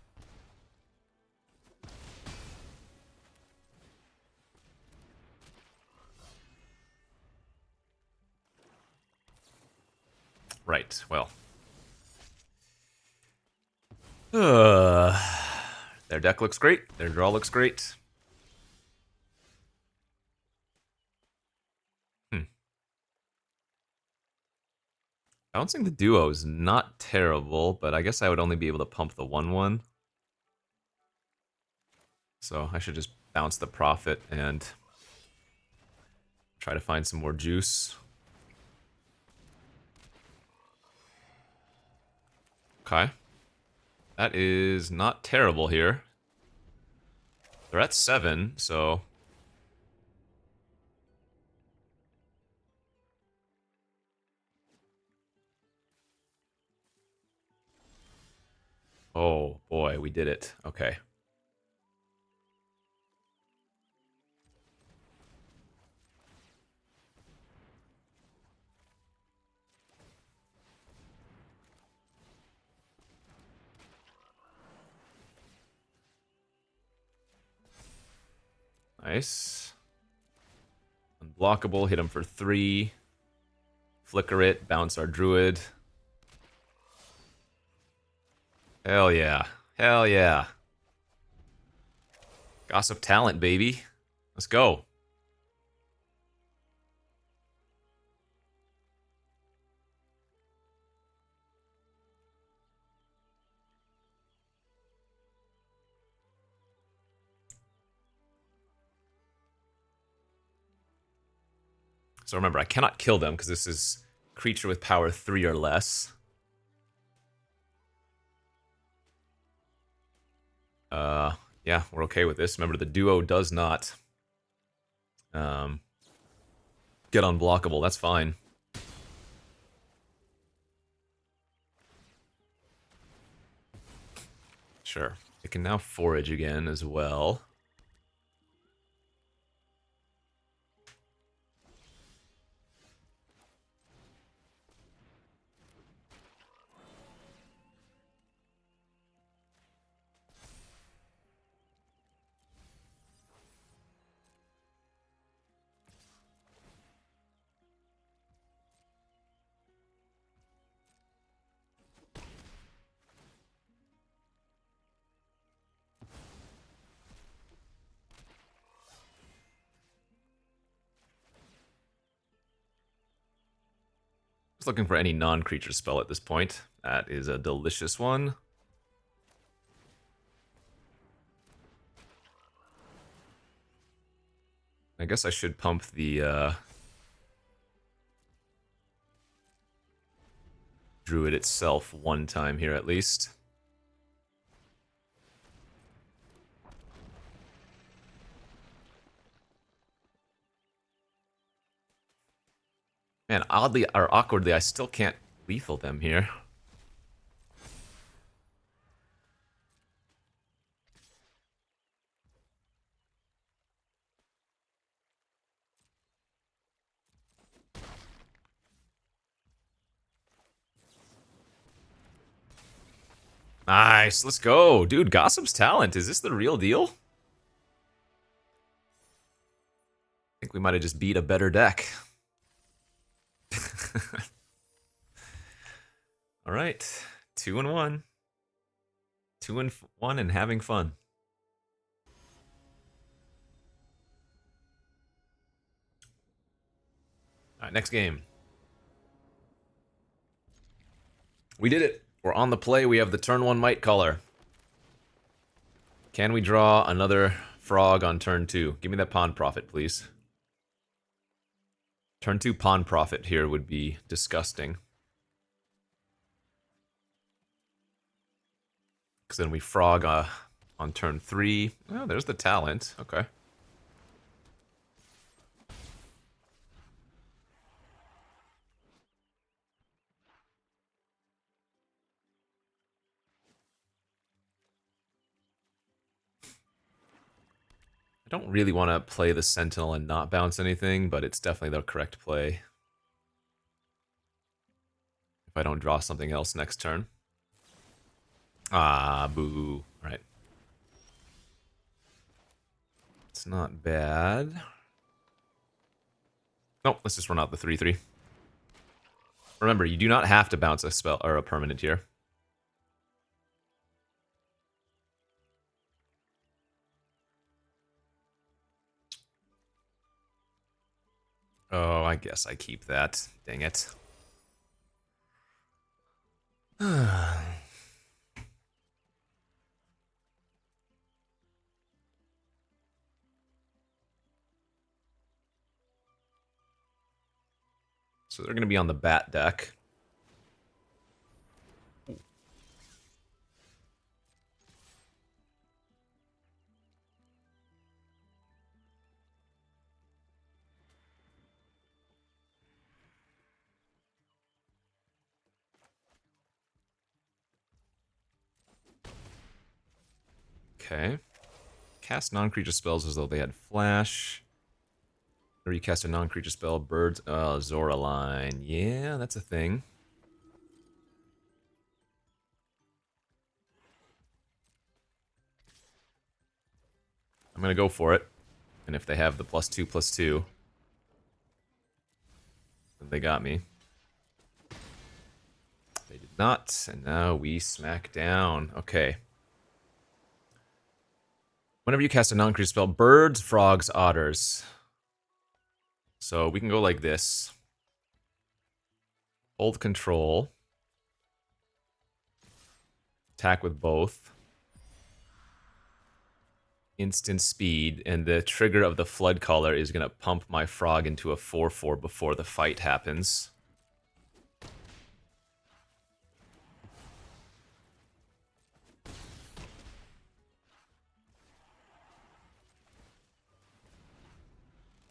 A: Right, well. Their deck looks great. Their draw looks great. Bouncing the duo is not terrible, but I guess I would only be able to pump the 1/1. So I should just bounce the Prophet and try to find some more juice. Okay. That is not terrible here. They're at 7, so... Oh, boy, we did it. Okay. Nice. Unblockable, hit him for 3. Flicker it, bounce our Druid. Hell yeah. Hell yeah. Gossip talent, baby. Let's go. So remember, I cannot kill them because this is creature with power 3 or less. Yeah, we're okay with this. Remember, the duo does not get unblockable. That's fine. Sure. It can now forage again as well. Just looking for any non-creature spell at this point. That is a delicious one. I guess I should pump the Druid itself one time here at least. Man, oddly or awkwardly, I still can't lethal them here. Nice, let's go. Dude, Gossip's talent, is this the real deal? I think we might have just beat a better deck. Alright, 2-1. 2-1 and having fun. Alright, next game. We did it. We're on the play. We have the turn 1 Might Caller. Can we draw another frog on turn 2? Give me that Pawn Prophet, please. Turn 2 Pawn Prophet here would be disgusting. Because then we frog on turn 3. Oh, there's the talent. Okay. don't really want to play the Sentinel and not bounce anything, but it's definitely the correct play. If I don't draw something else next turn. Ah, boo. All right. It's not bad. Nope, let's just run out the 3/3. Remember, you do not have to bounce a spell or a permanent here. Oh, I guess I keep that. Dang it. So they're going to be on the bat deck. Okay. Cast non-creature spells as though they had flash. Or you cast a non-creature spell, birds, Zoraline. Yeah, that's a thing. I'm gonna go for it. And if they have the +2/+2, then they got me. They did not, and now we smack down. Okay. Whenever you cast a non-creature spell, birds, frogs, otters. So we can go like this. Hold control. Attack with both. Instant speed, and the trigger of the flood collar is going to pump my frog into a 4/4 before the fight happens.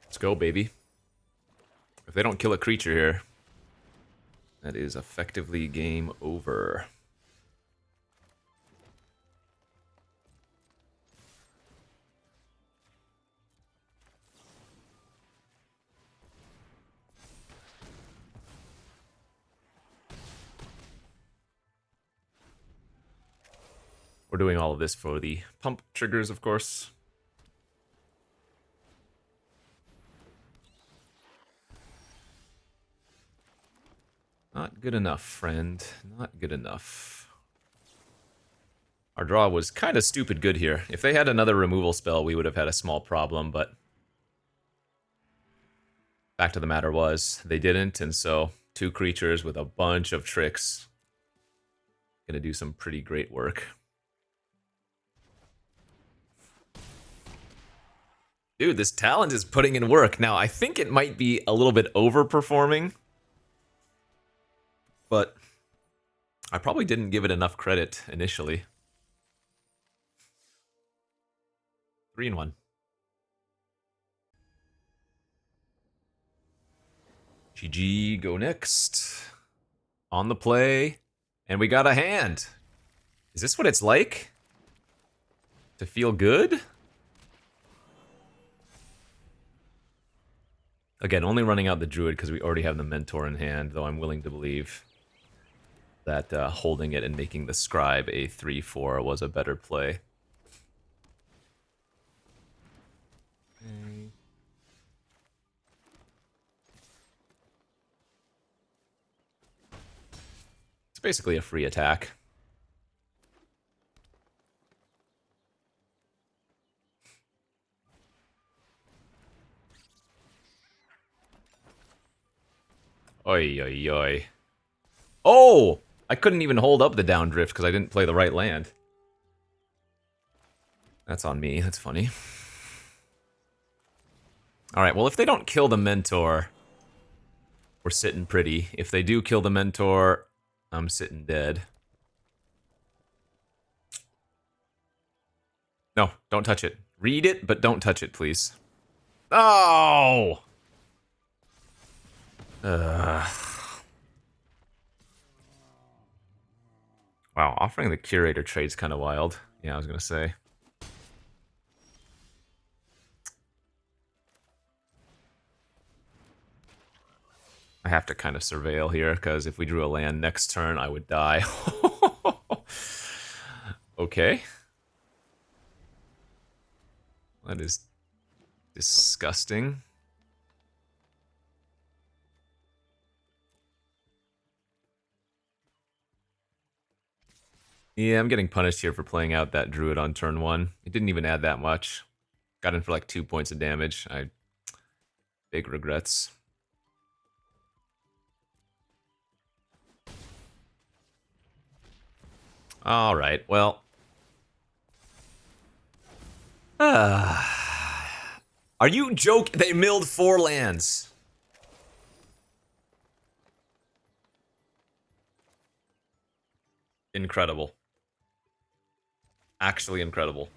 A: Let's go, baby. If they don't kill a creature here, that is effectively game over. We're doing all of this for the pump triggers, of course. Not good enough, friend. Not good enough. Our draw was kind of stupid good here. If they had another removal spell, we would have had a small problem, but fact of the matter was, they didn't, and so 2 creatures with a bunch of tricks. Gonna do some pretty great work. Dude, this talent is putting in work. Now, I think it might be a little bit overperforming, but I probably didn't give it enough credit initially. 3-1. GG, go next. On the play, and we got a hand. Is this what it's like? To feel good? Again, only running out the Druid because we already have the Mentor in hand, though I'm willing to believe that holding it and making the Scribe a 3/4 was a better play. Okay. It's basically a free attack. Oi, oi, oi. Oh! I couldn't even hold up the down drift because I didn't play the right land. That's on me. That's funny. Alright, well, if they don't kill the Mentor, we're sitting pretty. If they do kill the Mentor, I'm sitting dead. No, don't touch it. Read it, but don't touch it, please. Oh! Wow, offering the Curator trade's kind of wild. Yeah, I was gonna say. have to kind of surveil here, because if we drew a land next turn, I would die. Okay. That is disgusting. Yeah, I'm getting punished here for playing out that druid on turn 1. It didn't even add that much. Got in for like 2 points of damage. Big regrets. Alright, well. Are you joking? They milled 4 lands. Incredible. Actually incredible.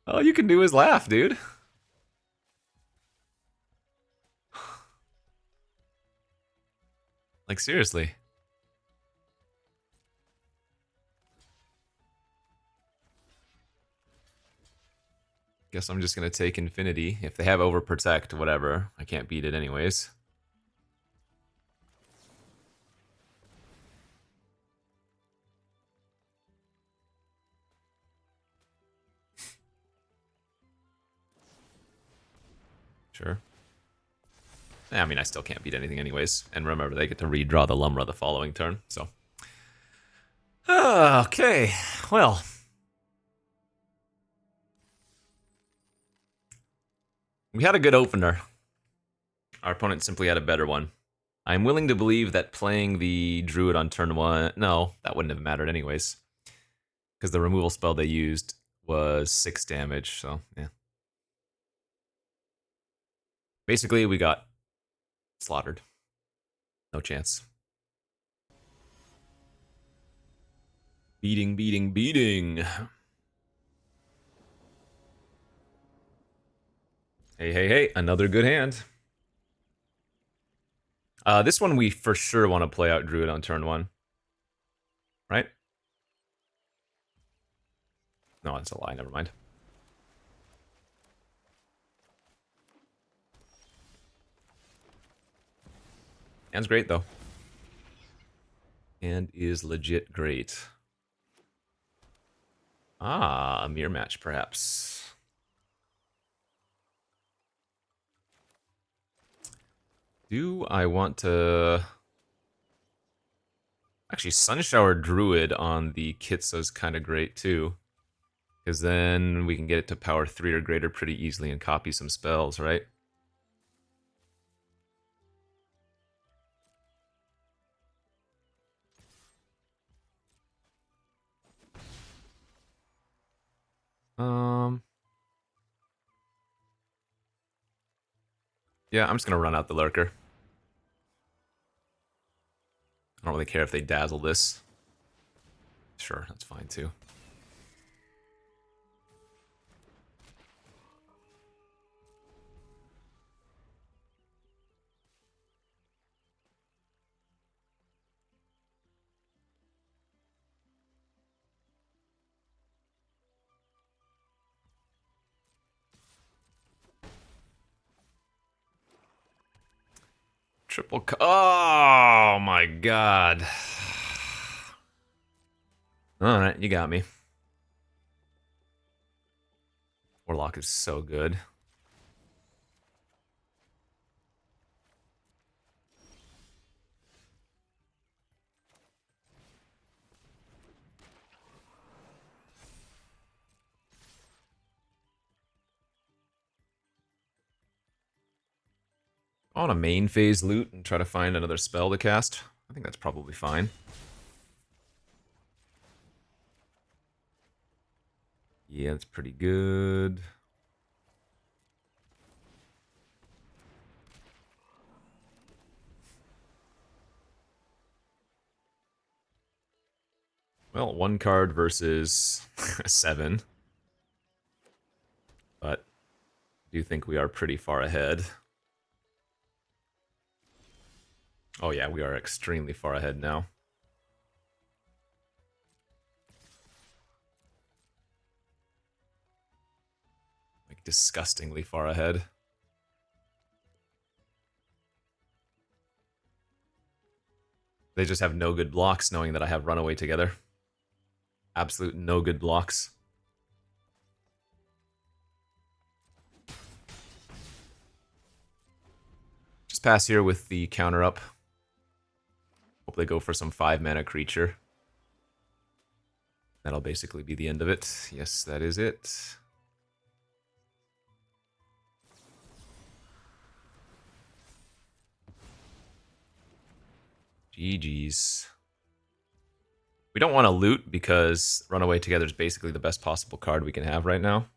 A: All you can do is laugh, dude. Like, seriously. Guess I'm just gonna take Infinity. If they have Overprotect, whatever. I can't beat it anyways. Sure. I mean, I still can't beat anything anyways. And remember, they get to redraw the Lumra the following turn, so. Okay, well. We had a good opener. Our opponent simply had a better one. I'm willing to believe that playing the Druid on turn 1... No, that wouldn't have mattered anyways. Because the removal spell they used was 6 damage, so yeah. Basically, we got slaughtered. No chance. Beating, beating, beating. Hey, hey, hey, another good hand. This one we for sure want to play out Druid on turn 1. Right? No, that's a lie, never mind. Hand's great, though. And is legit great. A mirror match, perhaps. Do I want to... Actually, Sunshower Druid on the Kitsa is kind of great, too. Because then we can get it to power 3 or greater pretty easily and copy some spells, right? Yeah, I'm just gonna run out the Lurker. I don't really care if they dazzle this. Sure, that's fine too. Oh my god. Alright, you got me. Warlock is so good. I want to main phase loot and try to find another spell to cast. I think that's probably fine. Yeah, that's pretty good. Well, 1 card versus 7. But I do think we are pretty far ahead. Oh yeah, we are extremely far ahead now. disgustingly far ahead. They just have no good blocks, knowing that I have Runaway together. Absolute no good blocks. Just pass here with the counter up. Hope they go for some 5-mana creature. That'll basically be the end of it. Yes, that is it. GG's. We don't want to loot because Runaway Together is basically the best possible card we can have right now.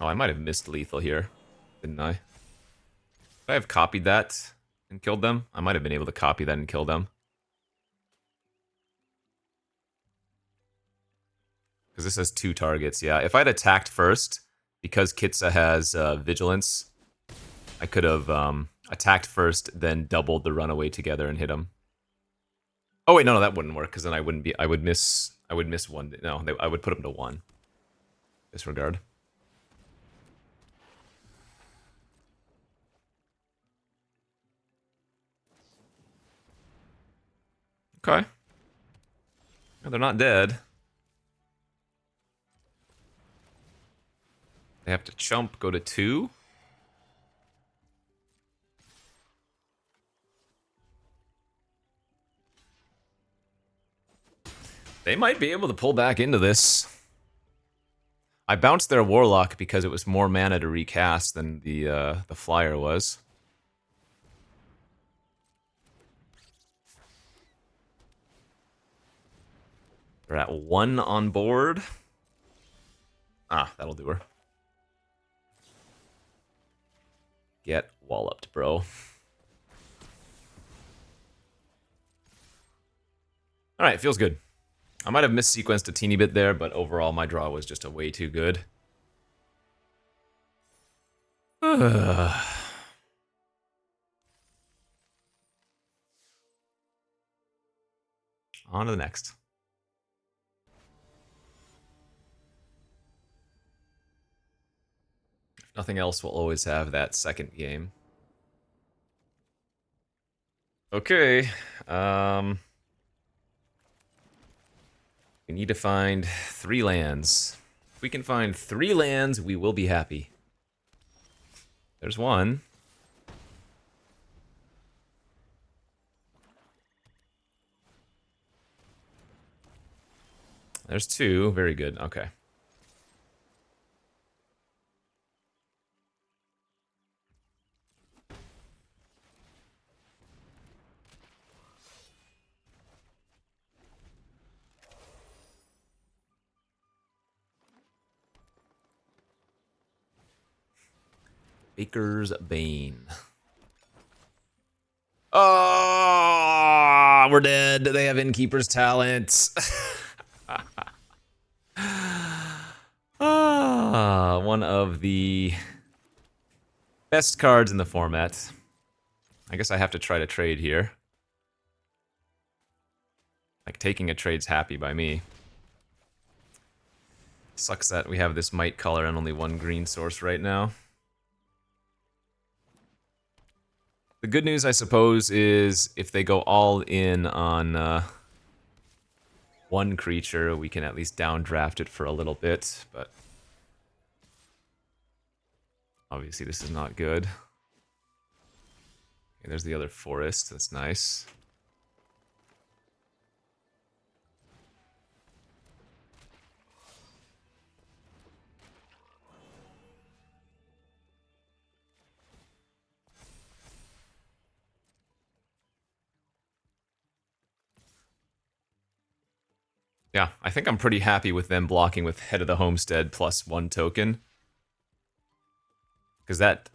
A: Oh, I might have missed lethal here, didn't I? Could I have copied that and killed them? I might have been able to copy that and kill them. Because this has 2 targets, yeah. If I'd attacked first, because Kitsa has Vigilance, I could have attacked first, then doubled the Runaway Together and hit him. Oh wait, no, that wouldn't work, because then I wouldn't be, I would miss 1. No, I would put him to 1. Disregard. Okay. No, they're not dead. They have to chump, go to 2. They might be able to pull back into this. I bounced their Warlock because it was more mana to recast than the Flyer was. They're at 1 on board. Ah, that'll do her. Get walloped, bro. Alright, feels good. I might have missequenced a teeny bit there, but overall my draw was just a way too good. On to the next. If nothing else, we'll always have that second game. Okay. We need to find 3 lands. If we can find 3 lands, we will be happy. There's 1. There's 2. Very good. Okay. Baker's Bane. Oh, we're dead. They have Innkeeper's Talent. One of the best cards in the format. I guess I have to try to trade here. Like, taking a trade's happy by me. Sucks that we have this Might color and only 1 green source right now. The good news, I suppose, is if they go all in on 1 creature, we can at least downdraft it for a little bit, but obviously this is not good. Okay, there's the other forest, that's nice. Yeah, I think I'm pretty happy with them blocking with Head of the Homestead plus 1 token. Because that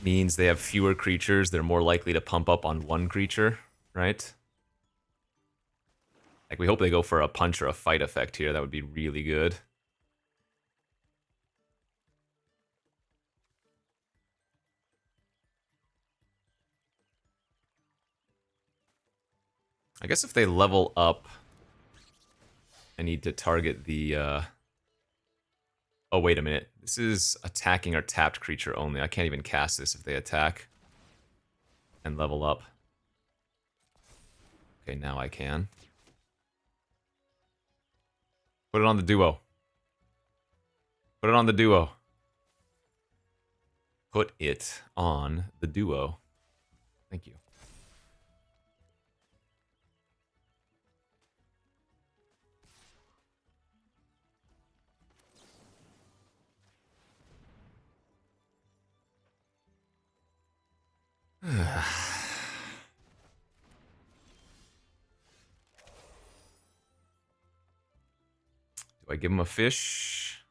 A: means they have fewer creatures, they're more likely to pump up on 1 creature, right? Like, we hope they go for a punch or a fight effect here. That would be really good. I guess if they level up, I need to target the... Oh, wait a minute. This is attacking our tapped creature only. I can't even cast this if they attack and level up. Okay, now I can. Put it on the duo. Put it on the duo. Put it on the duo. Thank you. Do I give him a fish?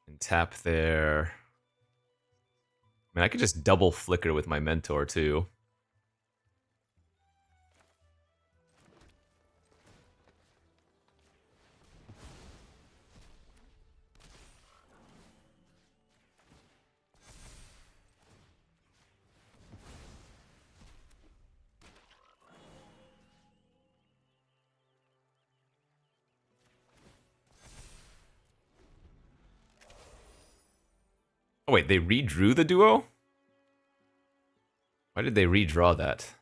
A: And tap there. I mean, I could just double flicker with my mentor, too. Oh, wait, they redrew the duo? Why did they redraw that?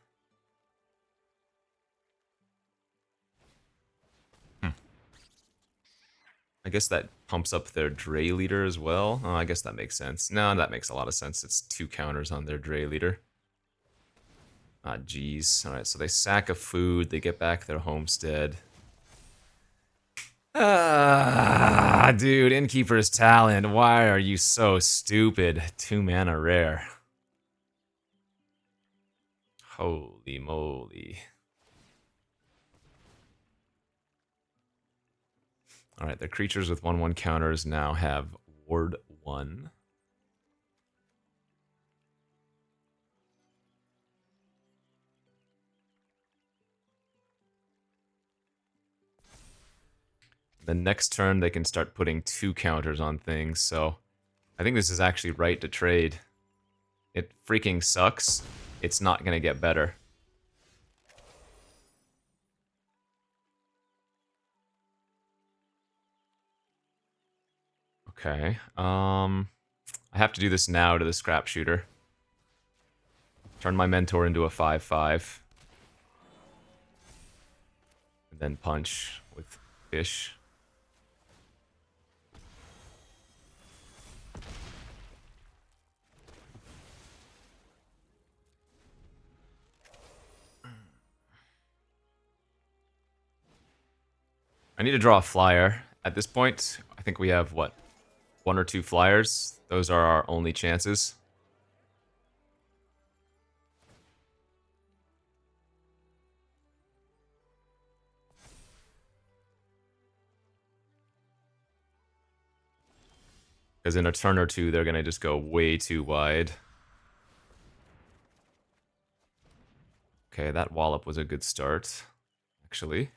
A: I guess that pumps up their Dray leader as well. Oh, I guess that makes sense. No, that makes a lot of sense. It's 2 counters on their Dray leader. Ah, jeez. Alright, so they sack a food, they get back their homestead. Ah, dude, Innkeeper's Talent. Why are you so stupid? 2 mana rare. Holy moly. Alright, the creatures with 1/1 counters now have Ward 1. The next turn, they can start putting 2 counters on things, so I think this is actually right to trade. It freaking sucks. It's not going to get better. Okay, I have to do this now to the scrap shooter. Turn my mentor into a 5/5. And then punch with fish. I need to draw a flyer. At this point, I think we have, what, 1 or 2 flyers? Those are our only chances. Because in a turn or 2, they're going to just go way too wide. Okay, that wallop was a good start, actually.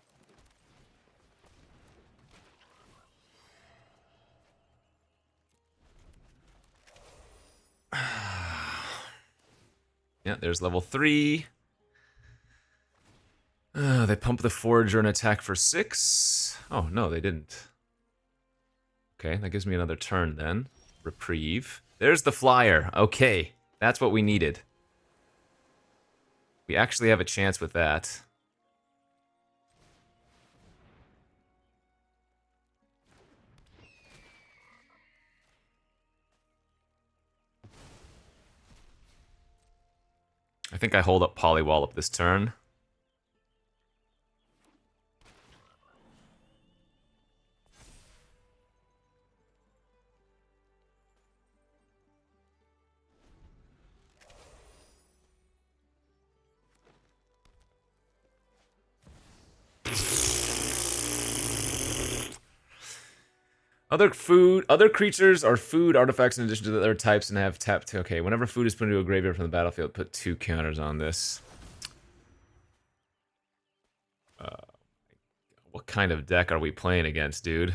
A: Yeah, there's level 3. They pump the Forager and attack for 6. Oh, no, they didn't. Okay, that gives me another turn then. Reprieve. There's the flyer. Okay, that's what we needed. We actually have a chance with that. I think I hold up Polywallop this turn. Other creatures are food artifacts in addition to the other types and have tapped. Okay, whenever food is put into a graveyard from the battlefield, put 2 counters on this. kind of deck are we playing against, dude?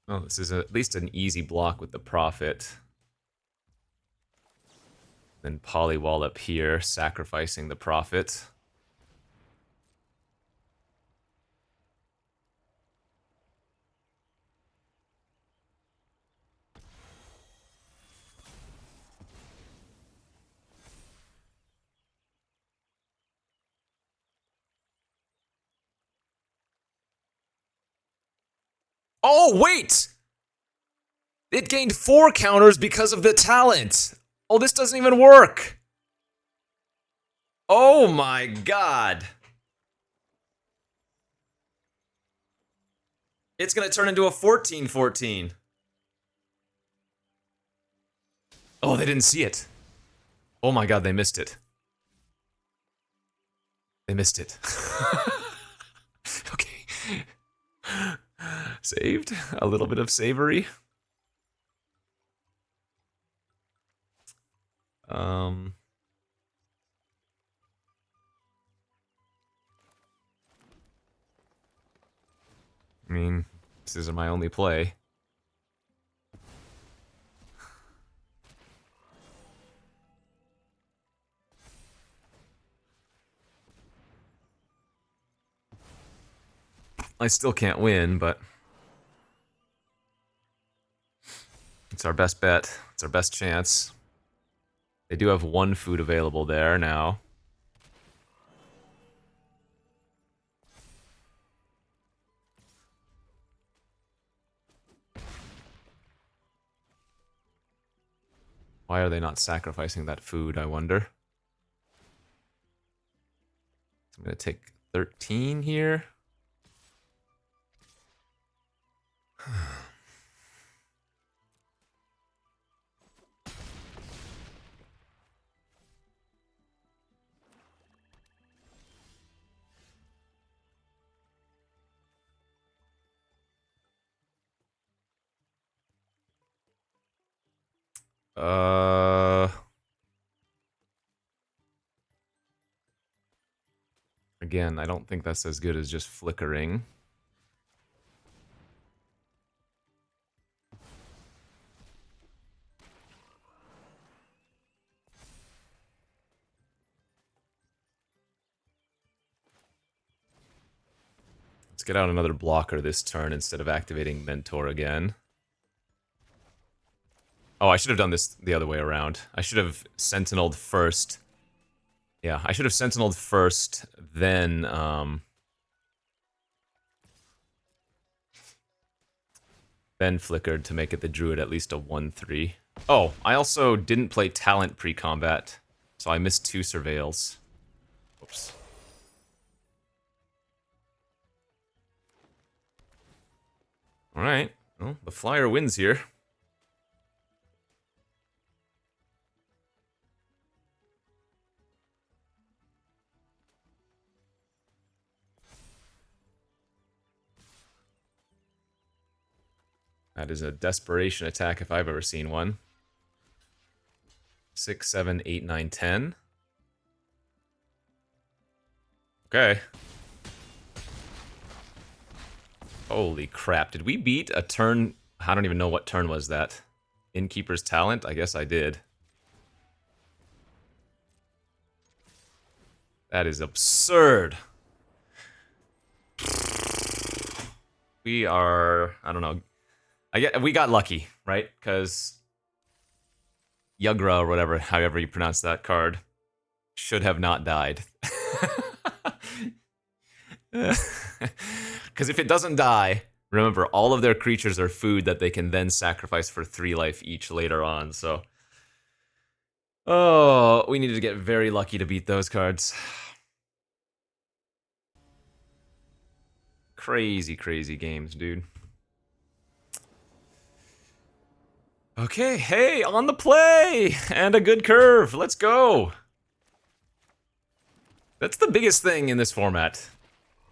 A: Oh, this is at least an easy block with the Prophet. Then Polywall up here, sacrificing the Prophet. Oh, wait! It gained 4 counters because of the talent! Oh, this doesn't even work! Oh my god! It's gonna turn into a 14-14. Oh, they didn't see it. Oh my god, they missed it. They missed it. Okay. Saved. A little bit of savory. I mean, this isn't my only play. I still can't win, but it's our best bet. It's our best chance. They do have 1 food available there now. Why are they not sacrificing that food, I wonder? I'm gonna take 13 here. Again, I don't think that's as good as just flickering. Let's get out another blocker this turn instead of activating Mentor again. Oh, I should have done this the other way around. I should have Sentineled first. Yeah, I should have Sentineled first, then, then flickered to make it the Druid at least a 1-3. Oh, I also didn't play Talent pre-combat, so I missed 2 Surveils. Oops. Alright, well, the Flyer wins here. That is a desperation attack if I've ever seen one. 6, 7, 8, 9, 10. Okay. Holy crap. Did we beat a turn? I don't even know what turn was that. Innkeeper's Talent? I guess I did. That is absurd. We are, I don't know. We got lucky, right? Because Yugra or whatever, however you pronounce that card, should have not died. Because if it doesn't die, remember, all of their creatures are food that they can then sacrifice for 3 life each later on, so... Oh, we needed to get very lucky to beat those cards. Crazy, crazy games, dude. Okay, hey, on the play! And a good curve, let's go! That's the biggest thing in this format.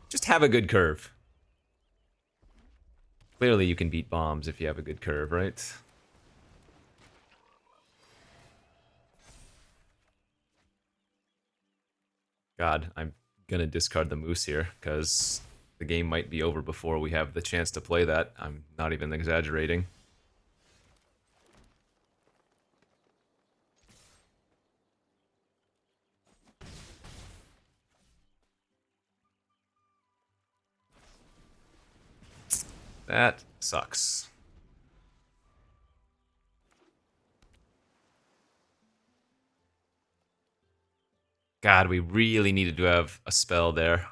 A: Just have a good curve. Clearly you can beat bombs if you have a good curve, right? God, I'm gonna discard the moose here, because the game might be over before we have the chance to play that. I'm not even exaggerating. That sucks. God, we really needed to have a spell there.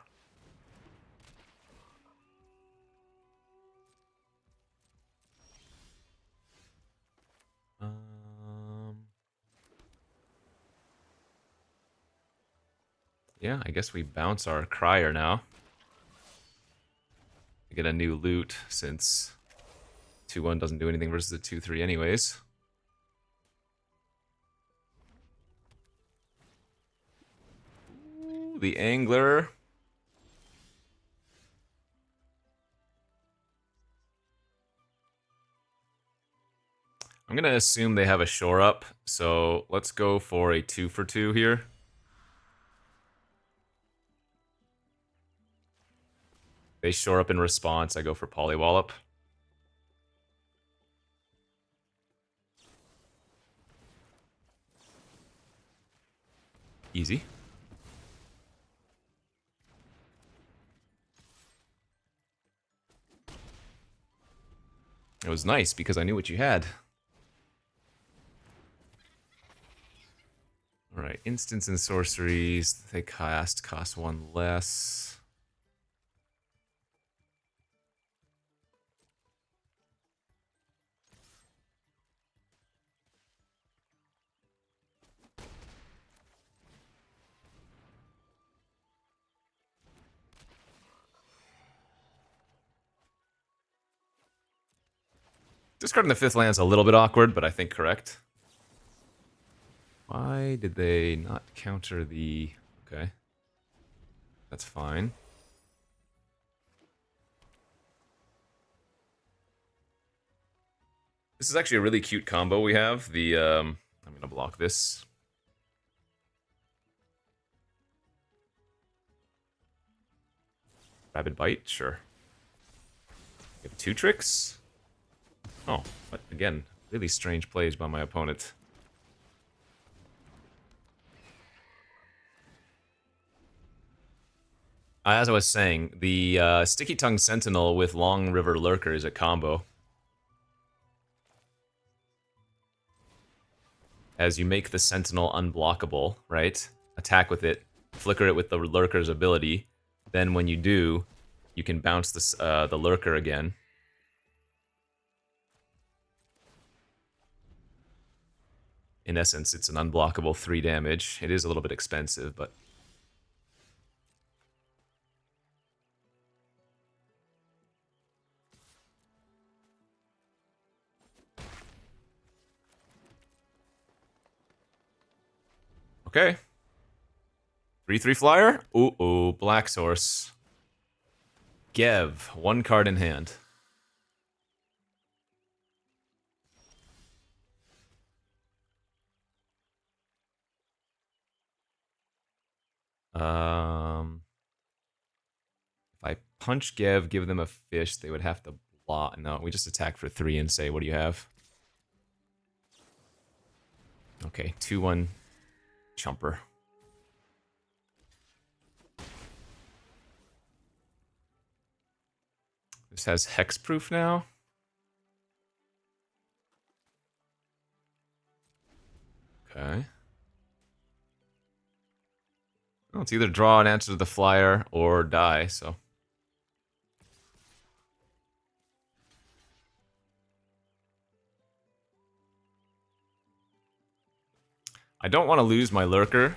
A: Yeah, I guess we bounce our crier now. We get a new loot, since 2-1 doesn't do anything versus the 2-3 anyways. Ooh, the angler. I'm gonna assume they have a shore up, so let's go for a 2-for-2 here. They shore up in response, I go for Polywallop. Easy. It was nice because I knew what you had. Alright, instants and sorceries. They cost 1 less. Discarding the 5th land's a little bit awkward, but I think correct. Why did they not counter the... Okay. That's fine. This is actually a really cute combo we have. The, I'm gonna block this. Rabid Bite? Sure. We have 2 tricks? Oh, but again, really strange plays by my opponent. As I was saying, the Sticky Tongue Sentinel with Long River Lurker is a combo. As you make the Sentinel unblockable, right? Attack with it, flicker it with the Lurker's ability. Then when you do, you can bounce the Lurker again. In essence, it's an unblockable 3 damage. It is a little bit expensive, but... Okay. 3/3 flyer? Ooh, black source. Gev, 1 card in hand. If I punch Gev, give them a fish, they would have to block. No, we just attack for 3 and say, what do you have? Okay, 2/1 Chumper. This has hexproof now. Okay. Well, it's either draw an answer to the flyer or die, so. I don't want to lose my lurker.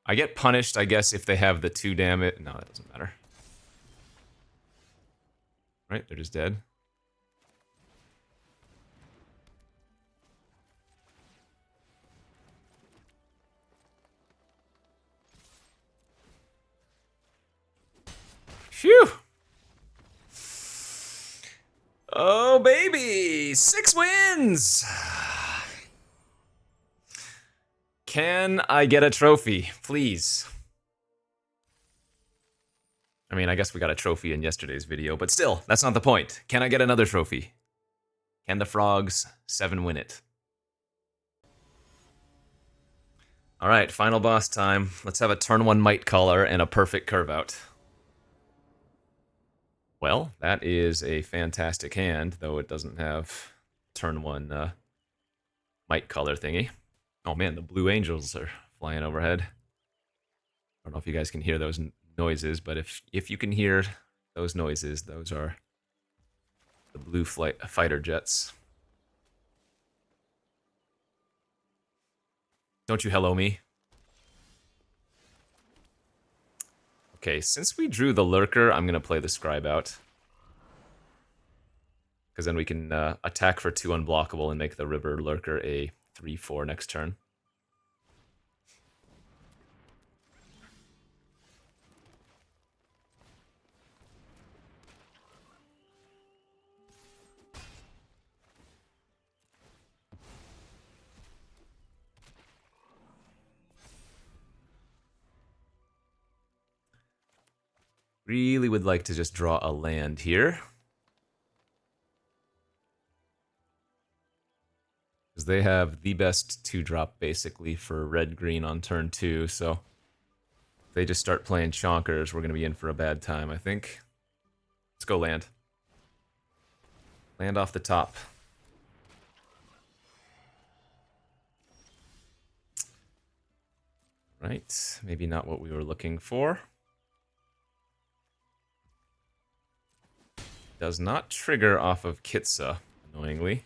A: I get punished, I guess, if they have the 2 damage. No, that doesn't matter. Right, they're just dead. Phew. Oh, baby! 6 wins! Can I get a trophy, please? I mean, I guess we got a trophy in yesterday's video, but still, that's not the point. Can I get another trophy? Can the Frogs 7 win it? Alright, final boss time. Let's have a turn 1 Might Color and a perfect curve out. Well, that is a fantastic hand, though it doesn't have turn 1 Might Color thingy. Oh man, the blue angels are flying overhead. I don't know if you guys can hear those noises, but if you can hear those noises, those are the blue fighter jets. Don't you hello me? Okay, since we drew the Lurker, I'm going to play the Scribe out. Because then we can attack for 2 unblockable and make the River Lurker a 3/4 next turn. Really would like to just draw a land here. Because they have the best 2-drop basically for red-green on turn 2, so if they just start playing chonkers, we're going to be in for a bad time, I think. Let's go land. Land off the top. Right, maybe not what we were looking for. Does not trigger off of Kitsa, annoyingly.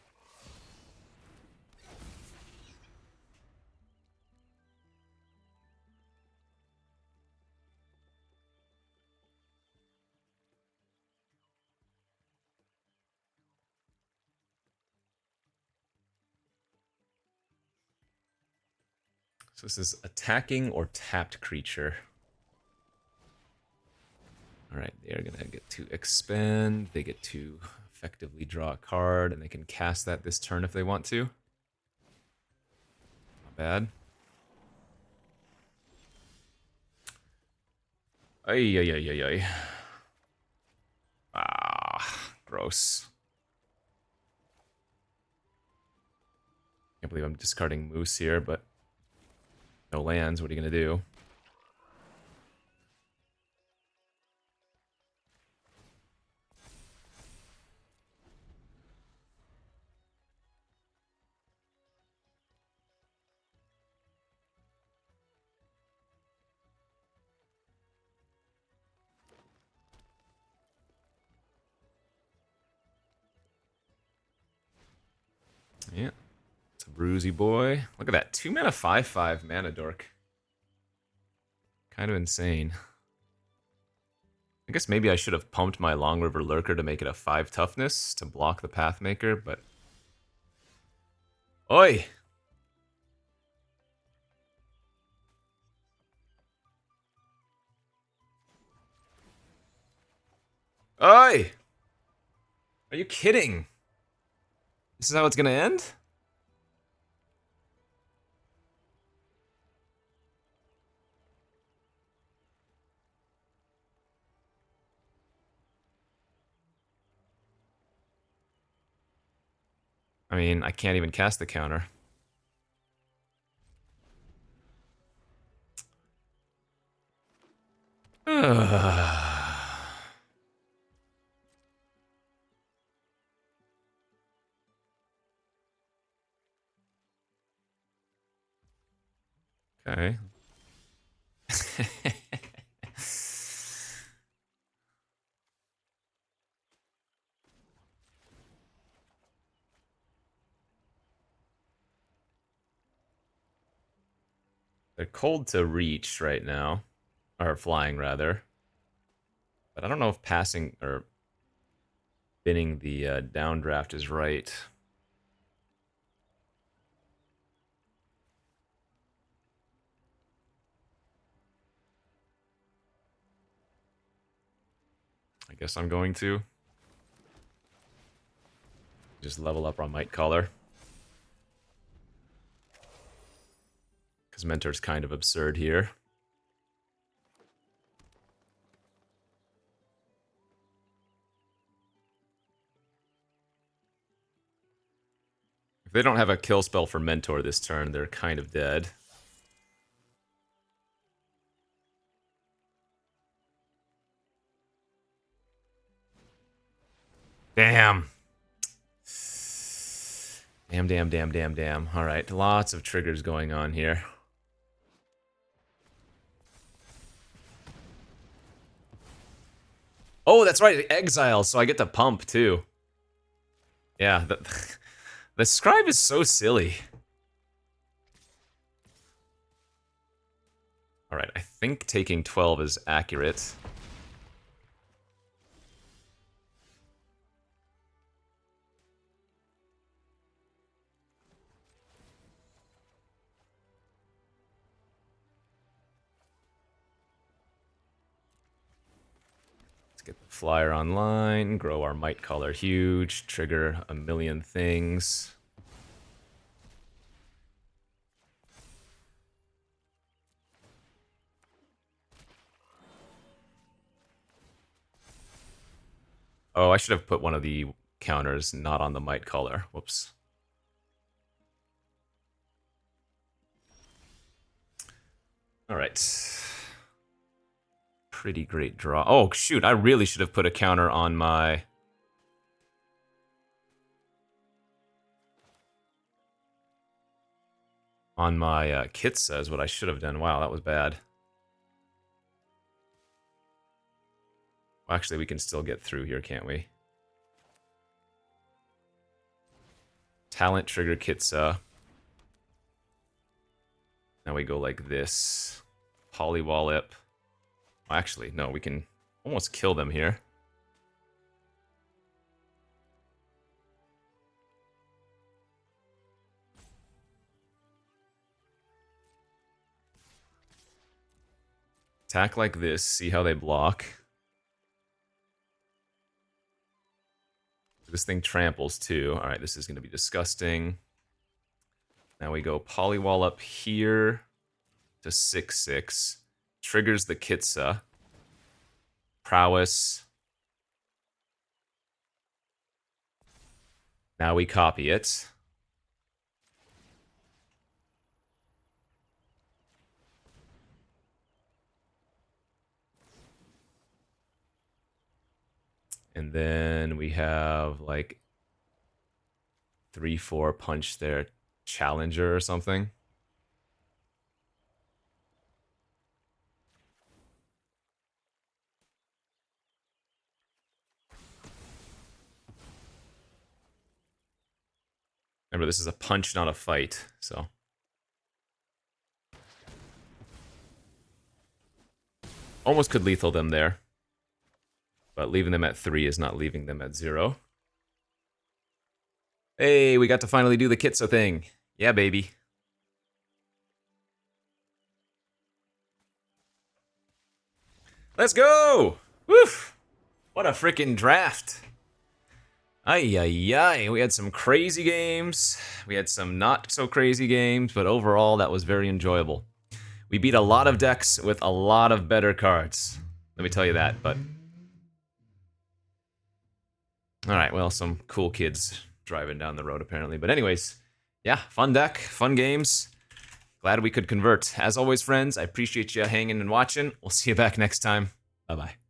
A: So this is attacking or tapped creature. Alright, they are going to get to expend. They get to effectively draw a card, and they can cast that this turn if they want to. Not bad. Ay, ay, ay, ay, ay. Ah, gross. Can't believe I'm discarding Moose here, but no lands. What are you going to do? Yeah. It's a bruisey boy. Look at that. 2 mana 5/5 mana dork. Kind of insane. I guess maybe I should have pumped my Long River Lurker to make it a 5 toughness to block the Pathmaker, but... Oi! Oi! Are you kidding? This is how it's gonna end? I mean, I can't even cast the counter. Okay. They're cold to reach right now. Or flying, rather. But I don't know if passing or binning the downdraft is right. I guess I'm going to. Just level up our Might Caller. Because Mentor's kind of absurd here. If they don't have a kill spell for Mentor this turn, they're kind of dead. Damn. Damn. Alright, lots of triggers going on here. Oh, that's right, Exile, so I get to pump, too. Yeah, the Scribe is so silly. Alright, I think taking 12 is accurate. Get the flyer online, grow our Might Caller huge, trigger a million things. Oh, I should have put one of the counters not on the Might Caller. Whoops. Alright. Pretty great draw. Oh, shoot, I really should have put a counter on my... Kitsa is what I should have done. Wow, that was bad. Well, actually, we can still get through here, can't we? Talent trigger Kitsa. Now we go like this. Polywallop. Well, actually, no, we can almost kill them here. Attack like this, see how they block. This thing tramples too. Alright, this is going to be disgusting. Now we go Polywallop here to 6/6. Triggers the Kitsa. Prowess. Now we copy it. And then we have like 3/4 punch their challenger or something. Remember, this is a punch, not a fight, so. Almost could lethal them there. But leaving them at 3 is not leaving them at 0. Hey, we got to finally do the Kitsa thing. Yeah, baby. Let's go! Woof! What a freaking draft. Ay, ay, ay. We had some crazy games. We had some not so crazy games, but overall, that was very enjoyable. We beat a lot of decks with a lot of better cards. Let me tell you that, but... Alright, well, some cool kids driving down the road, apparently. But anyways, yeah, fun deck, fun games. Glad we could convert. As always, friends, I appreciate you hanging and watching. We'll see you back next time. Bye-bye.